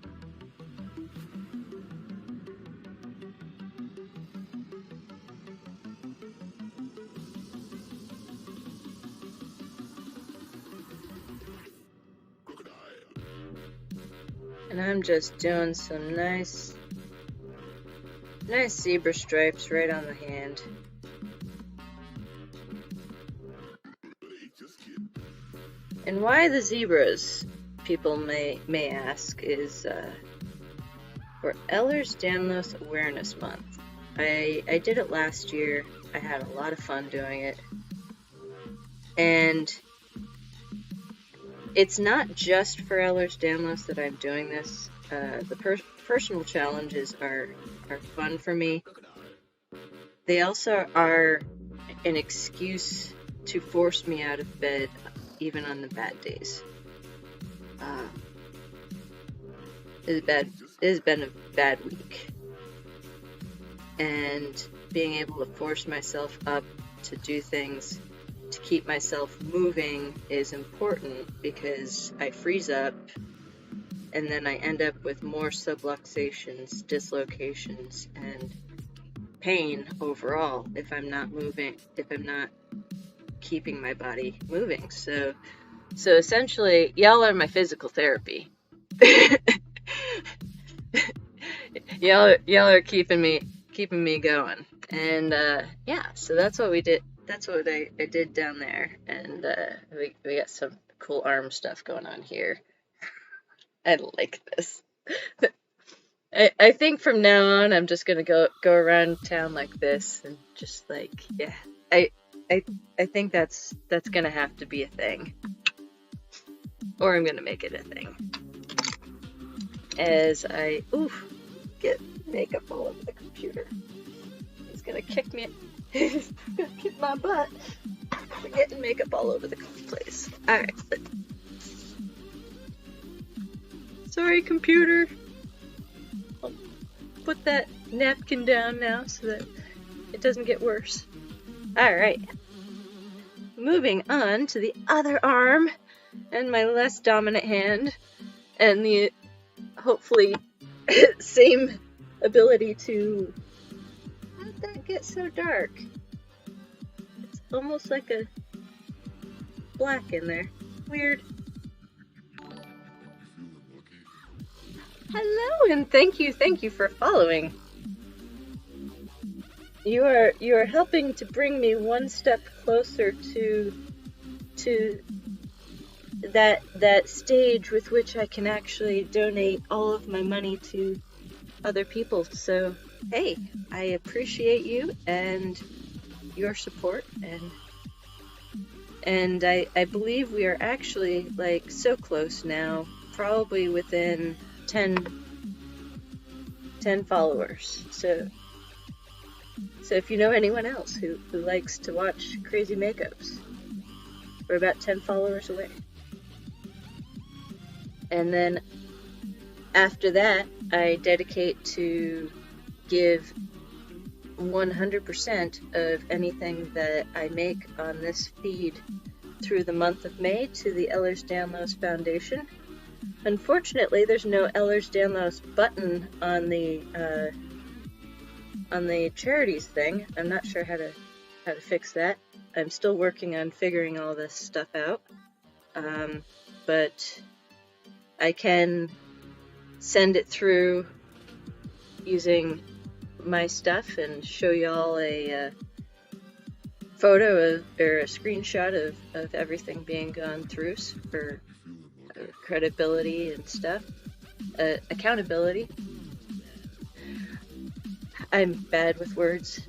And I'm just doing some nice zebra stripes right on the hand. And why the zebras, people may ask, is for Ehlers-Danlos Awareness Month. I did it last year. I had a lot of fun doing it. And it's not just for Ehlers-Danlos that I'm doing this. The personal challenges are fun for me. They also are an excuse to force me out of bed, even on the bad days. It has been a bad week. And being able to force myself up to do things to keep myself moving is important because I freeze up and then I end up with more subluxations, dislocations, and pain overall if I'm not moving, if I'm not keeping my body moving. So essentially, y'all are my physical therapy. y'all are keeping me going. And yeah, so that's what we did. That's what I did down there, and we got some cool arm stuff going on here. I like this. I think from now on I'm just gonna go around town like this and just like, yeah. I think that's gonna have to be a thing, or I'm gonna make it a thing. As I get makeup all over the computer. He's gonna kick me. He's gonna kick my butt for getting makeup all over the place. Alright. Sorry, computer. I'll put that napkin down now so that it doesn't get worse. Alright. Moving on to the other arm and my less dominant hand and the hopefully same ability to... How did that get so dark? It's almost like a black in there. Weird. Hello, and thank you for following. You are helping to bring me one step closer to that stage with which I can actually donate all of my money to other people. So hey, I appreciate you and your support, and I believe we are actually like so close now, probably within 10 followers. So if you know anyone else who likes to watch crazy makeups, we're about 10 followers away. And then after that, I dedicate to give 100% of anything that I make on this feed through the month of May to the Ehlers-Danlos Foundation. Unfortunately, there's no Ehlers-Danlos button on the charities thing. I'm not sure how to fix that. I'm still working on figuring all this stuff out. But I can send it through using my stuff and show y'all photo or a screenshot of everything being gone through for credibility and stuff. Accountability. I'm bad with words.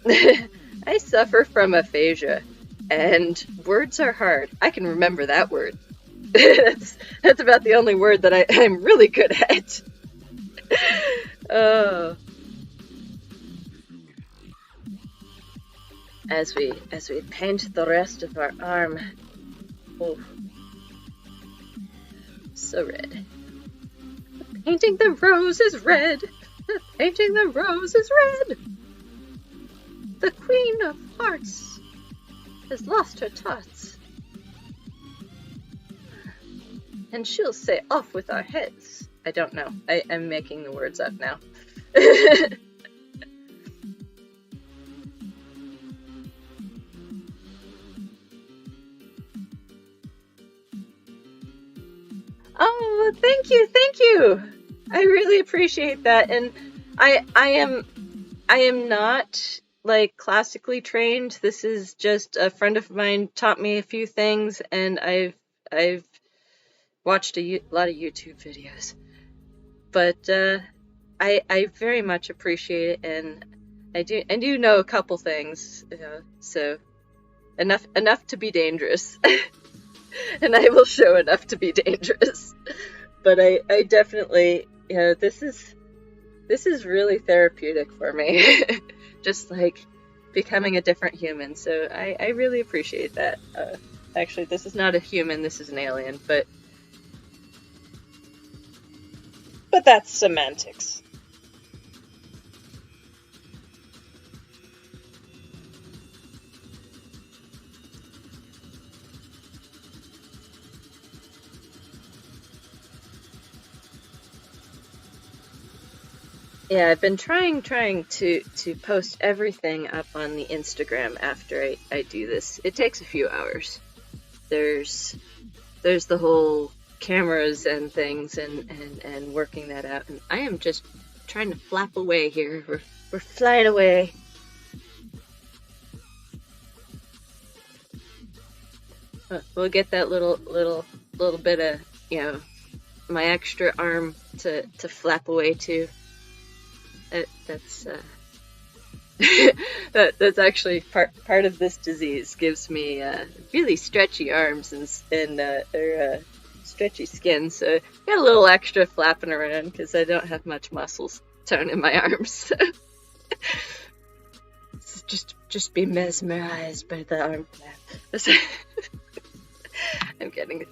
I suffer from aphasia, and words are hard. I can remember that word. That's about the only word that I'm really good at. Oh. As we paint the rest of our arm. Oh. So red. Painting the rose is red. Painting the rose is red. The Queen of Hearts has lost her tots. And she'll say, off with our heads. I don't know. I'm making the words up now. Oh, thank you. I really appreciate that. And I am not like classically trained. This is just a friend of mine taught me a few things, and I've watched a lot of YouTube videos. But I very much appreciate it, and I do know a couple things, so enough to be dangerous. And I will show enough to be dangerous. But I definitely, this is really therapeutic for me. Just like becoming a different human. So I really appreciate that. Actually, this is not a human, this is an alien, but that's semantics. Yeah, I've been trying to post everything up on the Instagram after I do this. It takes a few hours. There's the whole cameras and things and working that out. And I am just trying to flap away here. We're flying away. We'll get that little bit of, my extra arm to flap away to. That's that's actually part of this disease. Gives me really stretchy arms and stretchy skin, so got a little extra flapping around because I don't have much muscles tone in my arms. just be mesmerized by the arm flap. I'm getting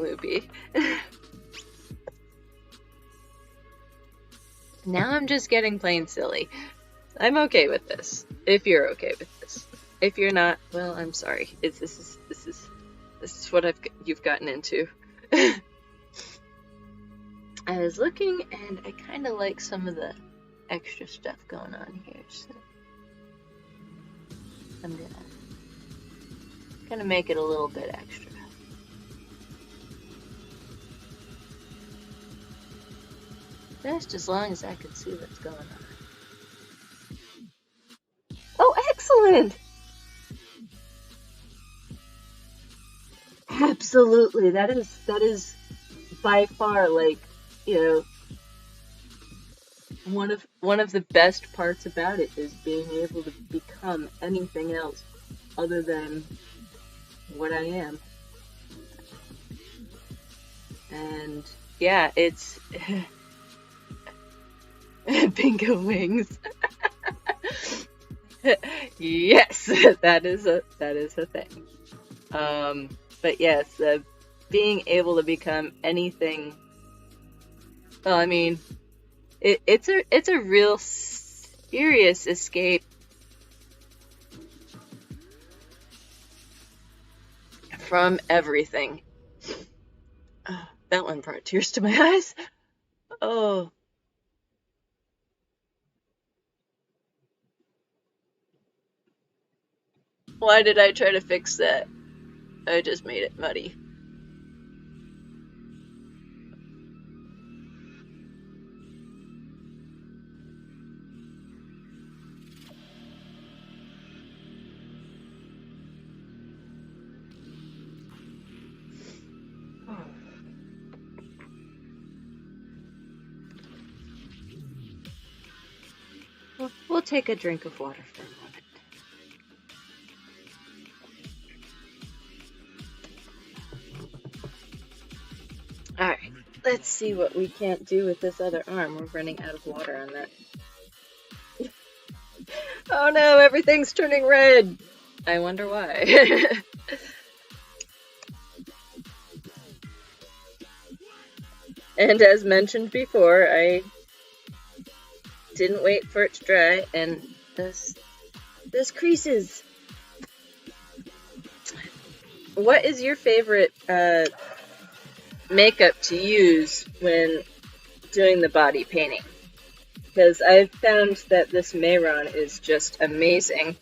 loopy. Now I'm just getting plain silly. I'm okay with this. If you're okay with this. If you're not, well, I'm sorry. This is what you've gotten into. I was looking, and I kind of like some of the extra stuff going on here, so I'm gonna make it a little bit extra. Just as long as I can see what's going on. Oh, excellent! Absolutely, that is by far, like, one of the best parts about it is being able to become anything else other than what I am. And yeah, it's bingo wings. Yes, that is a thing. But yes, being able to become anything. Well, I mean, it's a real serious escape from everything. That one brought tears to my eyes. Oh. Why did I try to fix that? I just made it muddy. will take a drink of water for a moment. Alright, let's see what we can't do with this other arm. We're running out of water on that. Oh no, everything's turning red! I wonder why. And as mentioned before, I didn't wait for it to dry, and this creases. What is your favorite makeup to use when doing the body painting? Because I've found that this Mayron is just amazing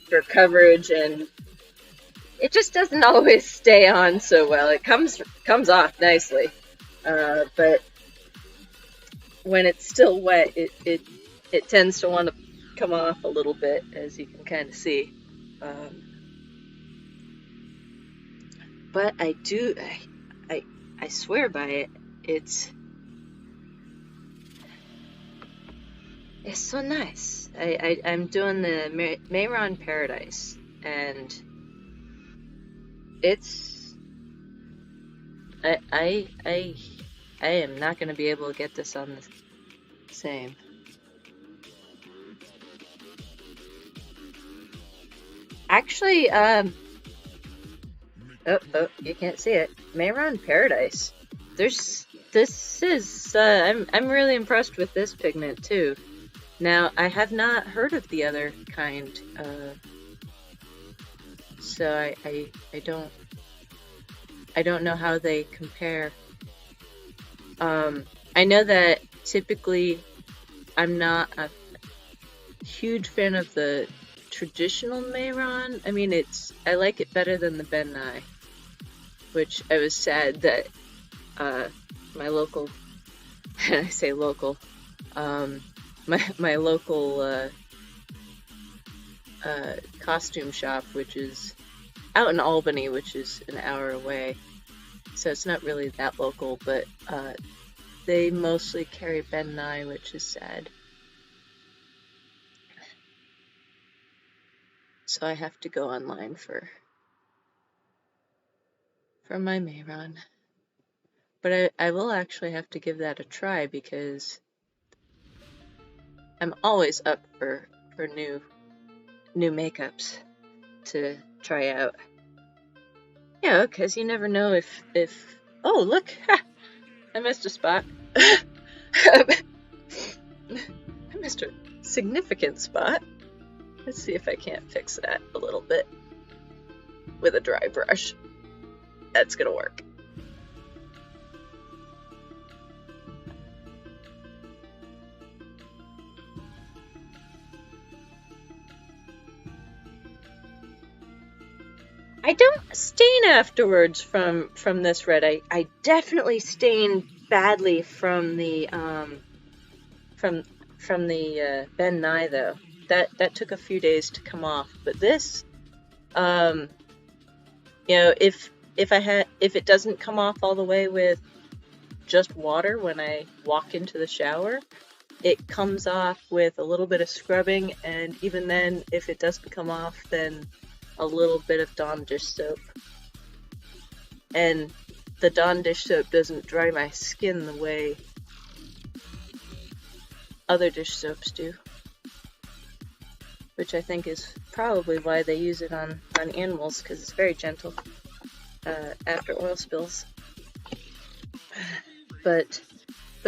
for coverage, and it just doesn't always stay on so well. It comes off nicely, but when it's still wet, it tends to want to come off a little bit, as you can kind of see. But I swear by it. It's so nice. I'm doing the Mayron Paradise, and it's I am not going to be able to get this on the same. Actually, oh, you can't see it. Mayron Paradise. This is, I'm really impressed with this pigment too. Now, I have not heard of the other kind, so I don't know how they compare. I know that typically I'm not a huge fan of the traditional Mayron. I mean, I like it better than the Ben Nye, which I was sad that my local, I say local, my local costume shop, which is out in Albany, which is an hour away, so it's not really that local, but they mostly carry Ben Nye, which is sad. So I have to go online for my Mayron. But I will actually have to give that a try, because I'm always up for new makeups to try out. Yeah, because you never know if oh, look, I missed a spot. I missed a significant spot. Let's see if I can't fix that a little bit with a dry brush. That's gonna work. I don't stain afterwards from this red. I definitely stained badly from the Ben Nye though. That took a few days to come off. But this, you know, if it doesn't come off all the way with just water when I walk into the shower, it comes off with a little bit of scrubbing, and even then, if it doesn't come off, then a little bit of Dawn dish soap. And the Dawn dish soap doesn't dry my skin the way other dish soaps do, which I think is probably why they use it on animals, because it's very gentle after oil spills. But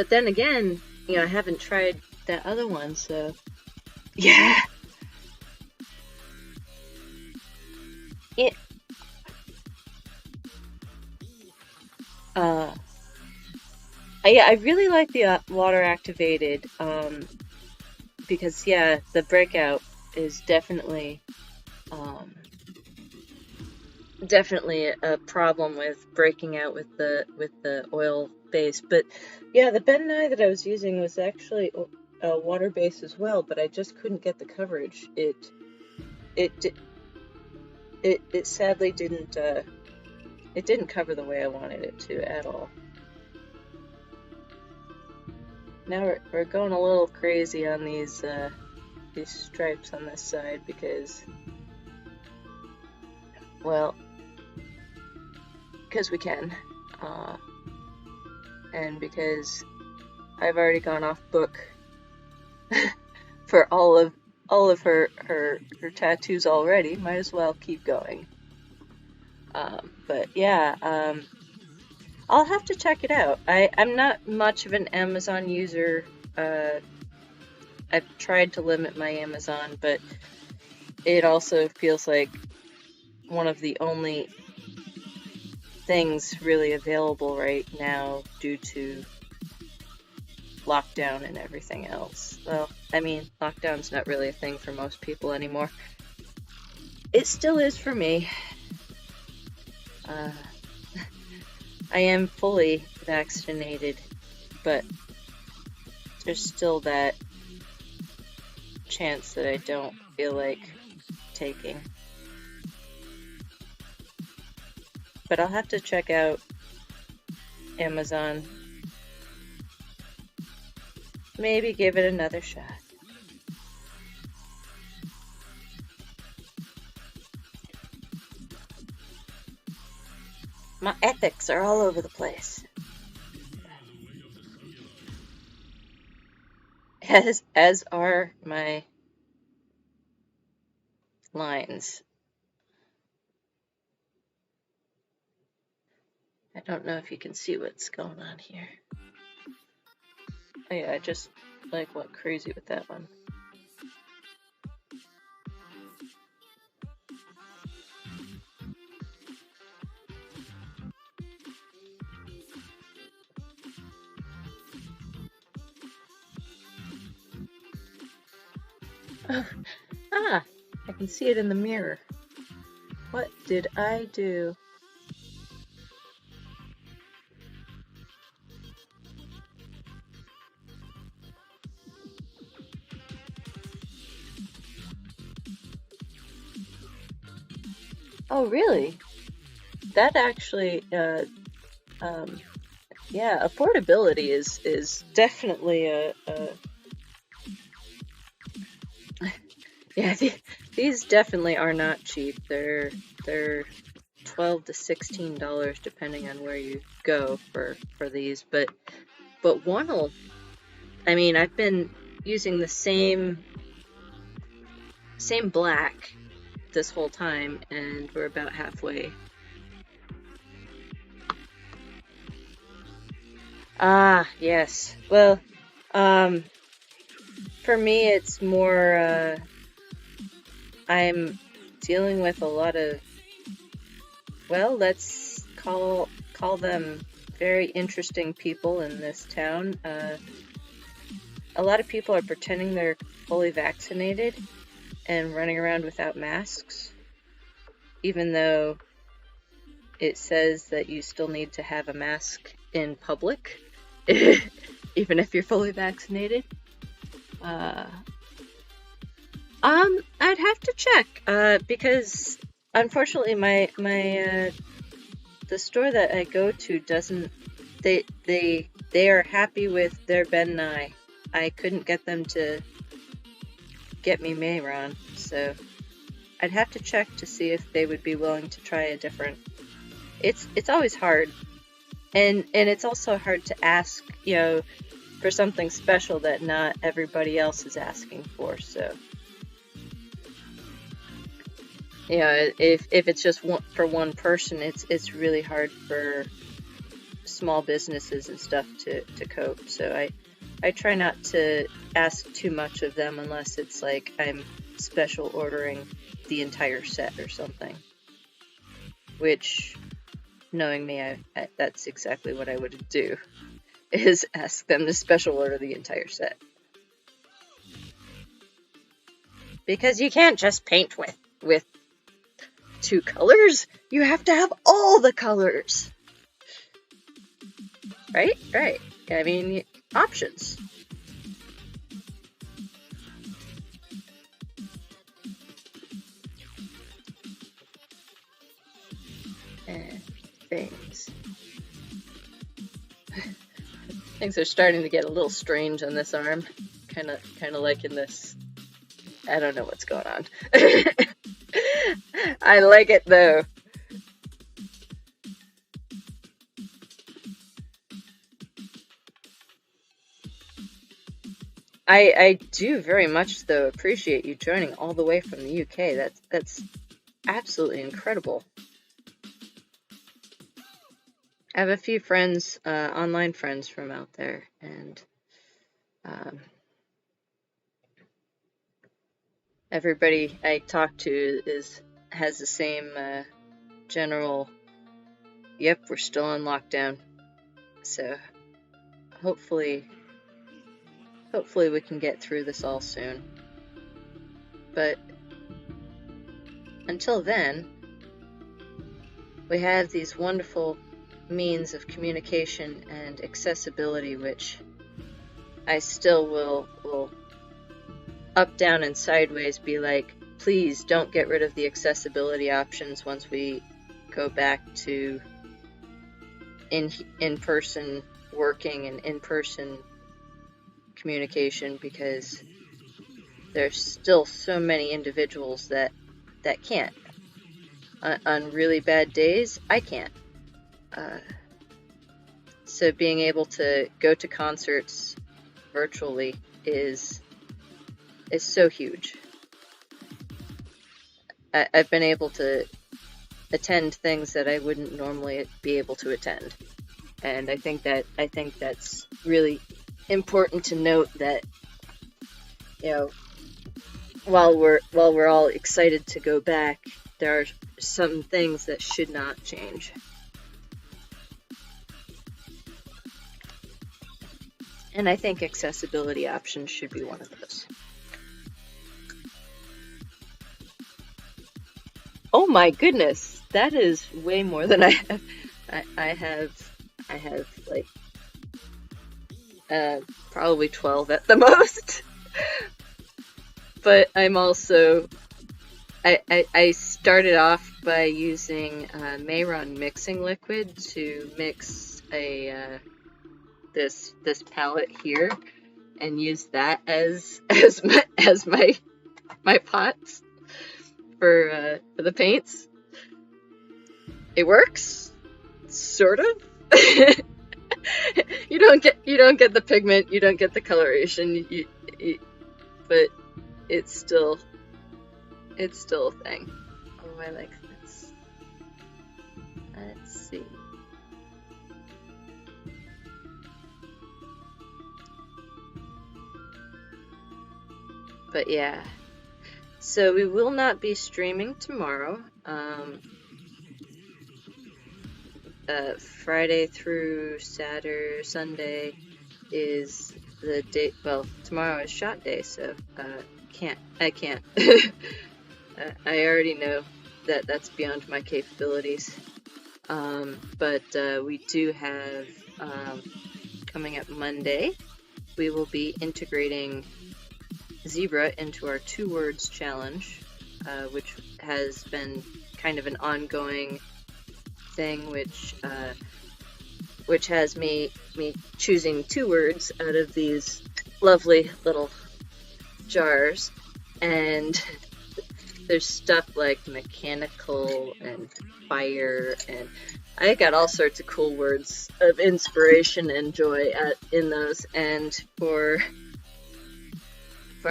then again, you know, I haven't tried that other one, so yeah. I really like the water activated, because yeah, the breakout is definitely a problem with breaking out with the oil base. But yeah, the Ben Nye that I was using was actually a water base as well, but I just couldn't get the coverage. It sadly didn't cover the way I wanted it to at all. Now we're going a little crazy on these these stripes on this side because, well, because we can, and because I've already gone off book for all of her tattoos already. Might as well keep going. But yeah, I'll have to check it out. I'm not much of an Amazon user. I've tried to limit my Amazon, but it also feels like one of the only things really available right now due to lockdown and everything else. Well, I mean, lockdown's not really a thing for most people anymore. It still is for me. I am fully vaccinated, but there's still that chance that I don't feel like taking. But I'll have to check out Amazon. Maybe give it another shot. My ethics are all over the place. As are my lines. I don't know if you can see what's going on here. Oh yeah, I just like went crazy with that one. Ah, I can see it in the mirror. What did I do? Oh, really? That actually, yeah, affordability is definitely a yeah, these definitely are not cheap. They're $12 to $16 depending on where you go for these, but one'll, I mean, I've been using the same black this whole time, and we're about halfway. Ah, yes. Well, for me, it's more, I'm dealing with a lot of, well, let's call them very interesting people in this town. A lot of people are pretending they're fully vaccinated and running around without masks, even though it says that you still need to have a mask in public, even if you're fully vaccinated. I'd have to check, because unfortunately the store that I go to doesn't, they are happy with their Ben Nye. I couldn't get them to get me Mayron, so I'd have to check to see if they would be willing to try a different. It's always hard, and it's also hard to ask, for something special that not everybody else is asking for. So, if it's just for one person, it's really hard for small businesses and stuff to cope. So I try not to ask too much of them unless it's like I'm special ordering the entire set or something. Which, knowing me, that's exactly what I would do, is ask them to special order the entire set. Because you can't just paint with 2 colors. You have to have all the colors. Right? Right. I mean, options. And things. Things are starting to get a little strange on this arm. Kind of like in this I don't know what's going on. I like it though. I do very much though appreciate you joining all the way from the UK. That's absolutely incredible. I have a few friends, online friends from out there, and um, everybody I talk to has the same general. Yep, we're still in lockdown, so hopefully we can get through this all soon. But until then, we have these wonderful means of communication and accessibility, which I still will up, down, and sideways be like, please don't get rid of the accessibility options once we go back to in-person working and in-person communication, because there's still so many individuals that can't. On really bad days, I can't. So being able to go to concerts virtually is so huge. I've been able to attend things that I wouldn't normally be able to attend, and I think that's really important to note, that while we're all excited to go back, there are some things that should not change. And I think accessibility options should be one of those. Oh my goodness, that is way more than I have. I have like probably 12 at the most. But I'm also I started off by using Mayron mixing liquid to mix this palette here, and use that as my pots for the paints. It works, sort of. you don't get the pigment, you don't get the coloration, but it's still a thing. Oh, I like this. Let's see. But yeah, so we will not be streaming tomorrow. Friday through Saturday, Sunday is the day. Well, tomorrow is shot day, so I can't. I already know that that's beyond my capabilities. But we do have coming up Monday, we will be integrating zebra into our 2 words challenge, which has been kind of an ongoing thing, which has me choosing 2 words out of these lovely little jars, and there's stuff like mechanical and fire, and I got all sorts of cool words of inspiration and joy in those. And for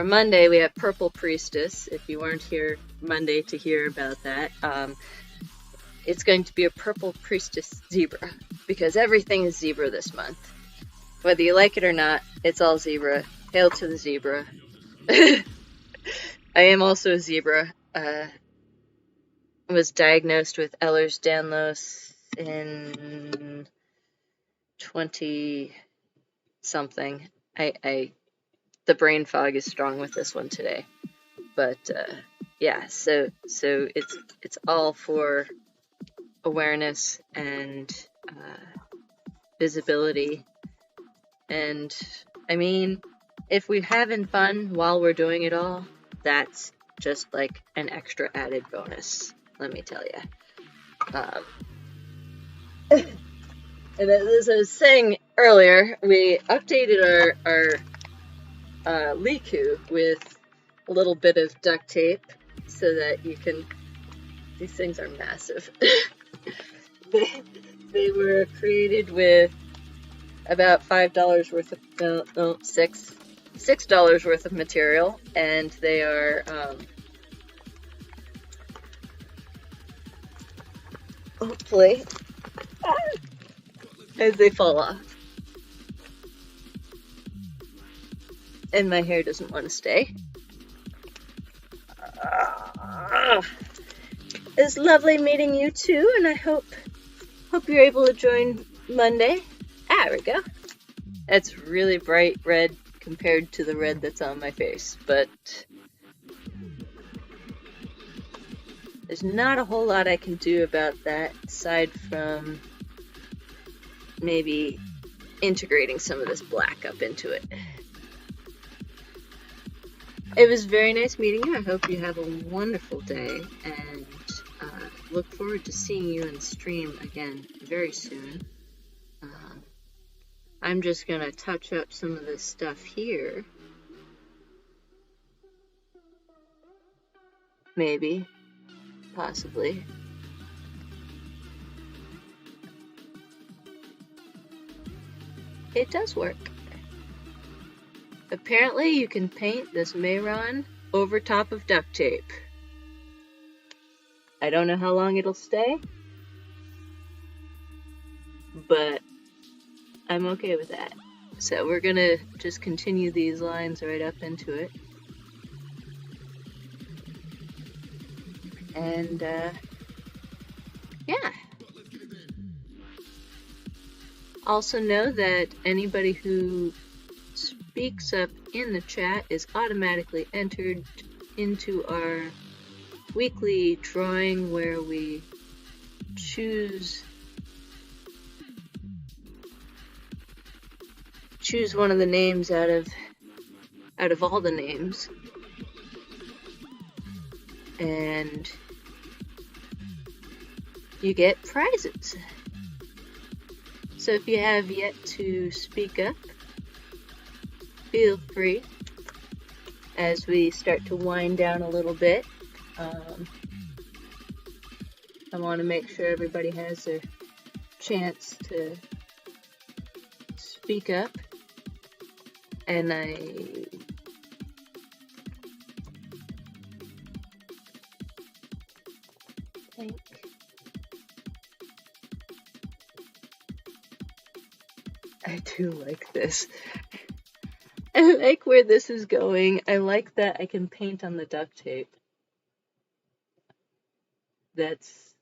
Monday, we have Purple Priestess. If you weren't here Monday to hear about that, it's going to be a Purple Priestess zebra, because everything is zebra this month. Whether you like it or not, it's all zebra. Hail to the zebra. I am also a zebra. Was diagnosed with Ehlers-Danlos in 20 something. The brain fog is strong with this one today, but yeah. So it's all for awareness and visibility, and I mean, if we're having fun while we're doing it all, that's just like an extra added bonus, let me tell you. And as I was saying earlier, we updated our Liku with a little bit of duct tape so that you can, these things are massive. They were created with about $5 worth of, no, $6 worth of material, and they are, hopefully, as they fall off. And my hair doesn't want to stay. It's lovely meeting you too, and I hope you're able to join Monday. There we go. That's really bright red compared to the red that's on my face, but there's not a whole lot I can do about that aside from maybe integrating some of this black up into it. It was very nice meeting you. I hope you have a wonderful day, and look forward to seeing you in stream again very soon. I'm just gonna touch up some of this stuff here. Maybe. Possibly. It does work. Apparently you can paint this Mayron over top of duct tape. I don't know how long it'll stay, but I'm okay with that. So we're gonna just continue these lines right up into it. And yeah. Also know that anybody who speaks up in the chat is automatically entered into our weekly drawing where we choose one of the names out of all the names, and you get prizes. So if you have yet to speak up, feel free as we start to wind down a little bit. I want to make sure everybody has a chance to speak up, and I think I do like this. I like where this is going. I like that I can paint on the duct tape. That's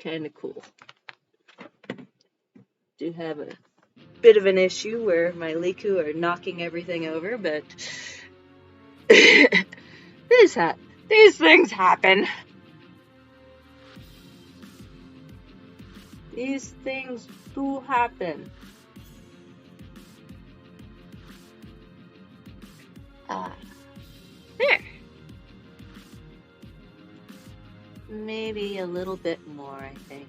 kind of cool. Do have a bit of an issue where my Liku are knocking everything over, but these things happen. These things do happen. There. Maybe a little bit more, I think,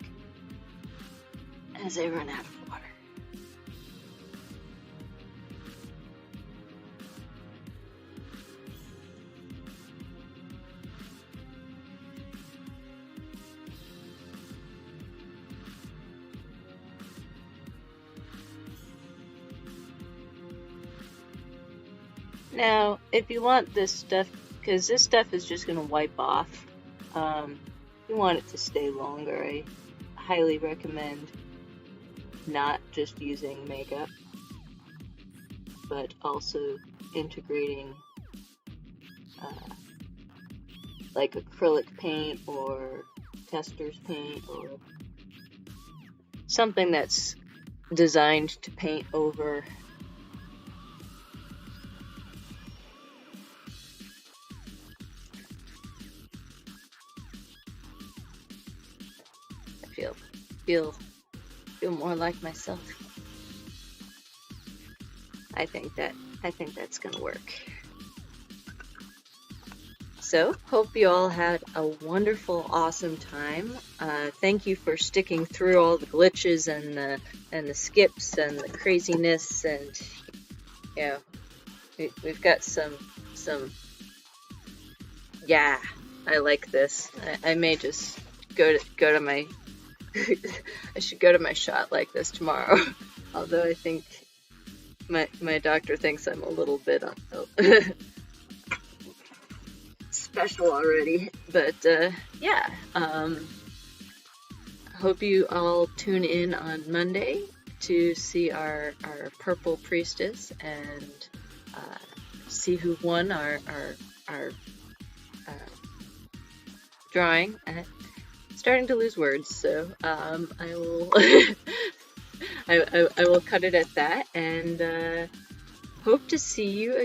as I run out of water. Now, if you want this stuff, because this stuff is just going to wipe off, if you want it to stay longer, I highly recommend not just using makeup, but also integrating like acrylic paint or tester's paint or something that's designed to paint over. Feel more like myself. I think that's gonna work. So, hope you all had a wonderful, awesome time. Thank you for sticking through all the glitches and the skips and the craziness, and you know, we've got some Yeah, I like this. I may just go to my I should go to my shot like this tomorrow. Although I think my doctor thinks I'm a little bit special already. But yeah, hope you all tune in on Monday to see our purple priestess and see who won our drawing. Starting to lose words, so I will I will cut it at that, and hope to see you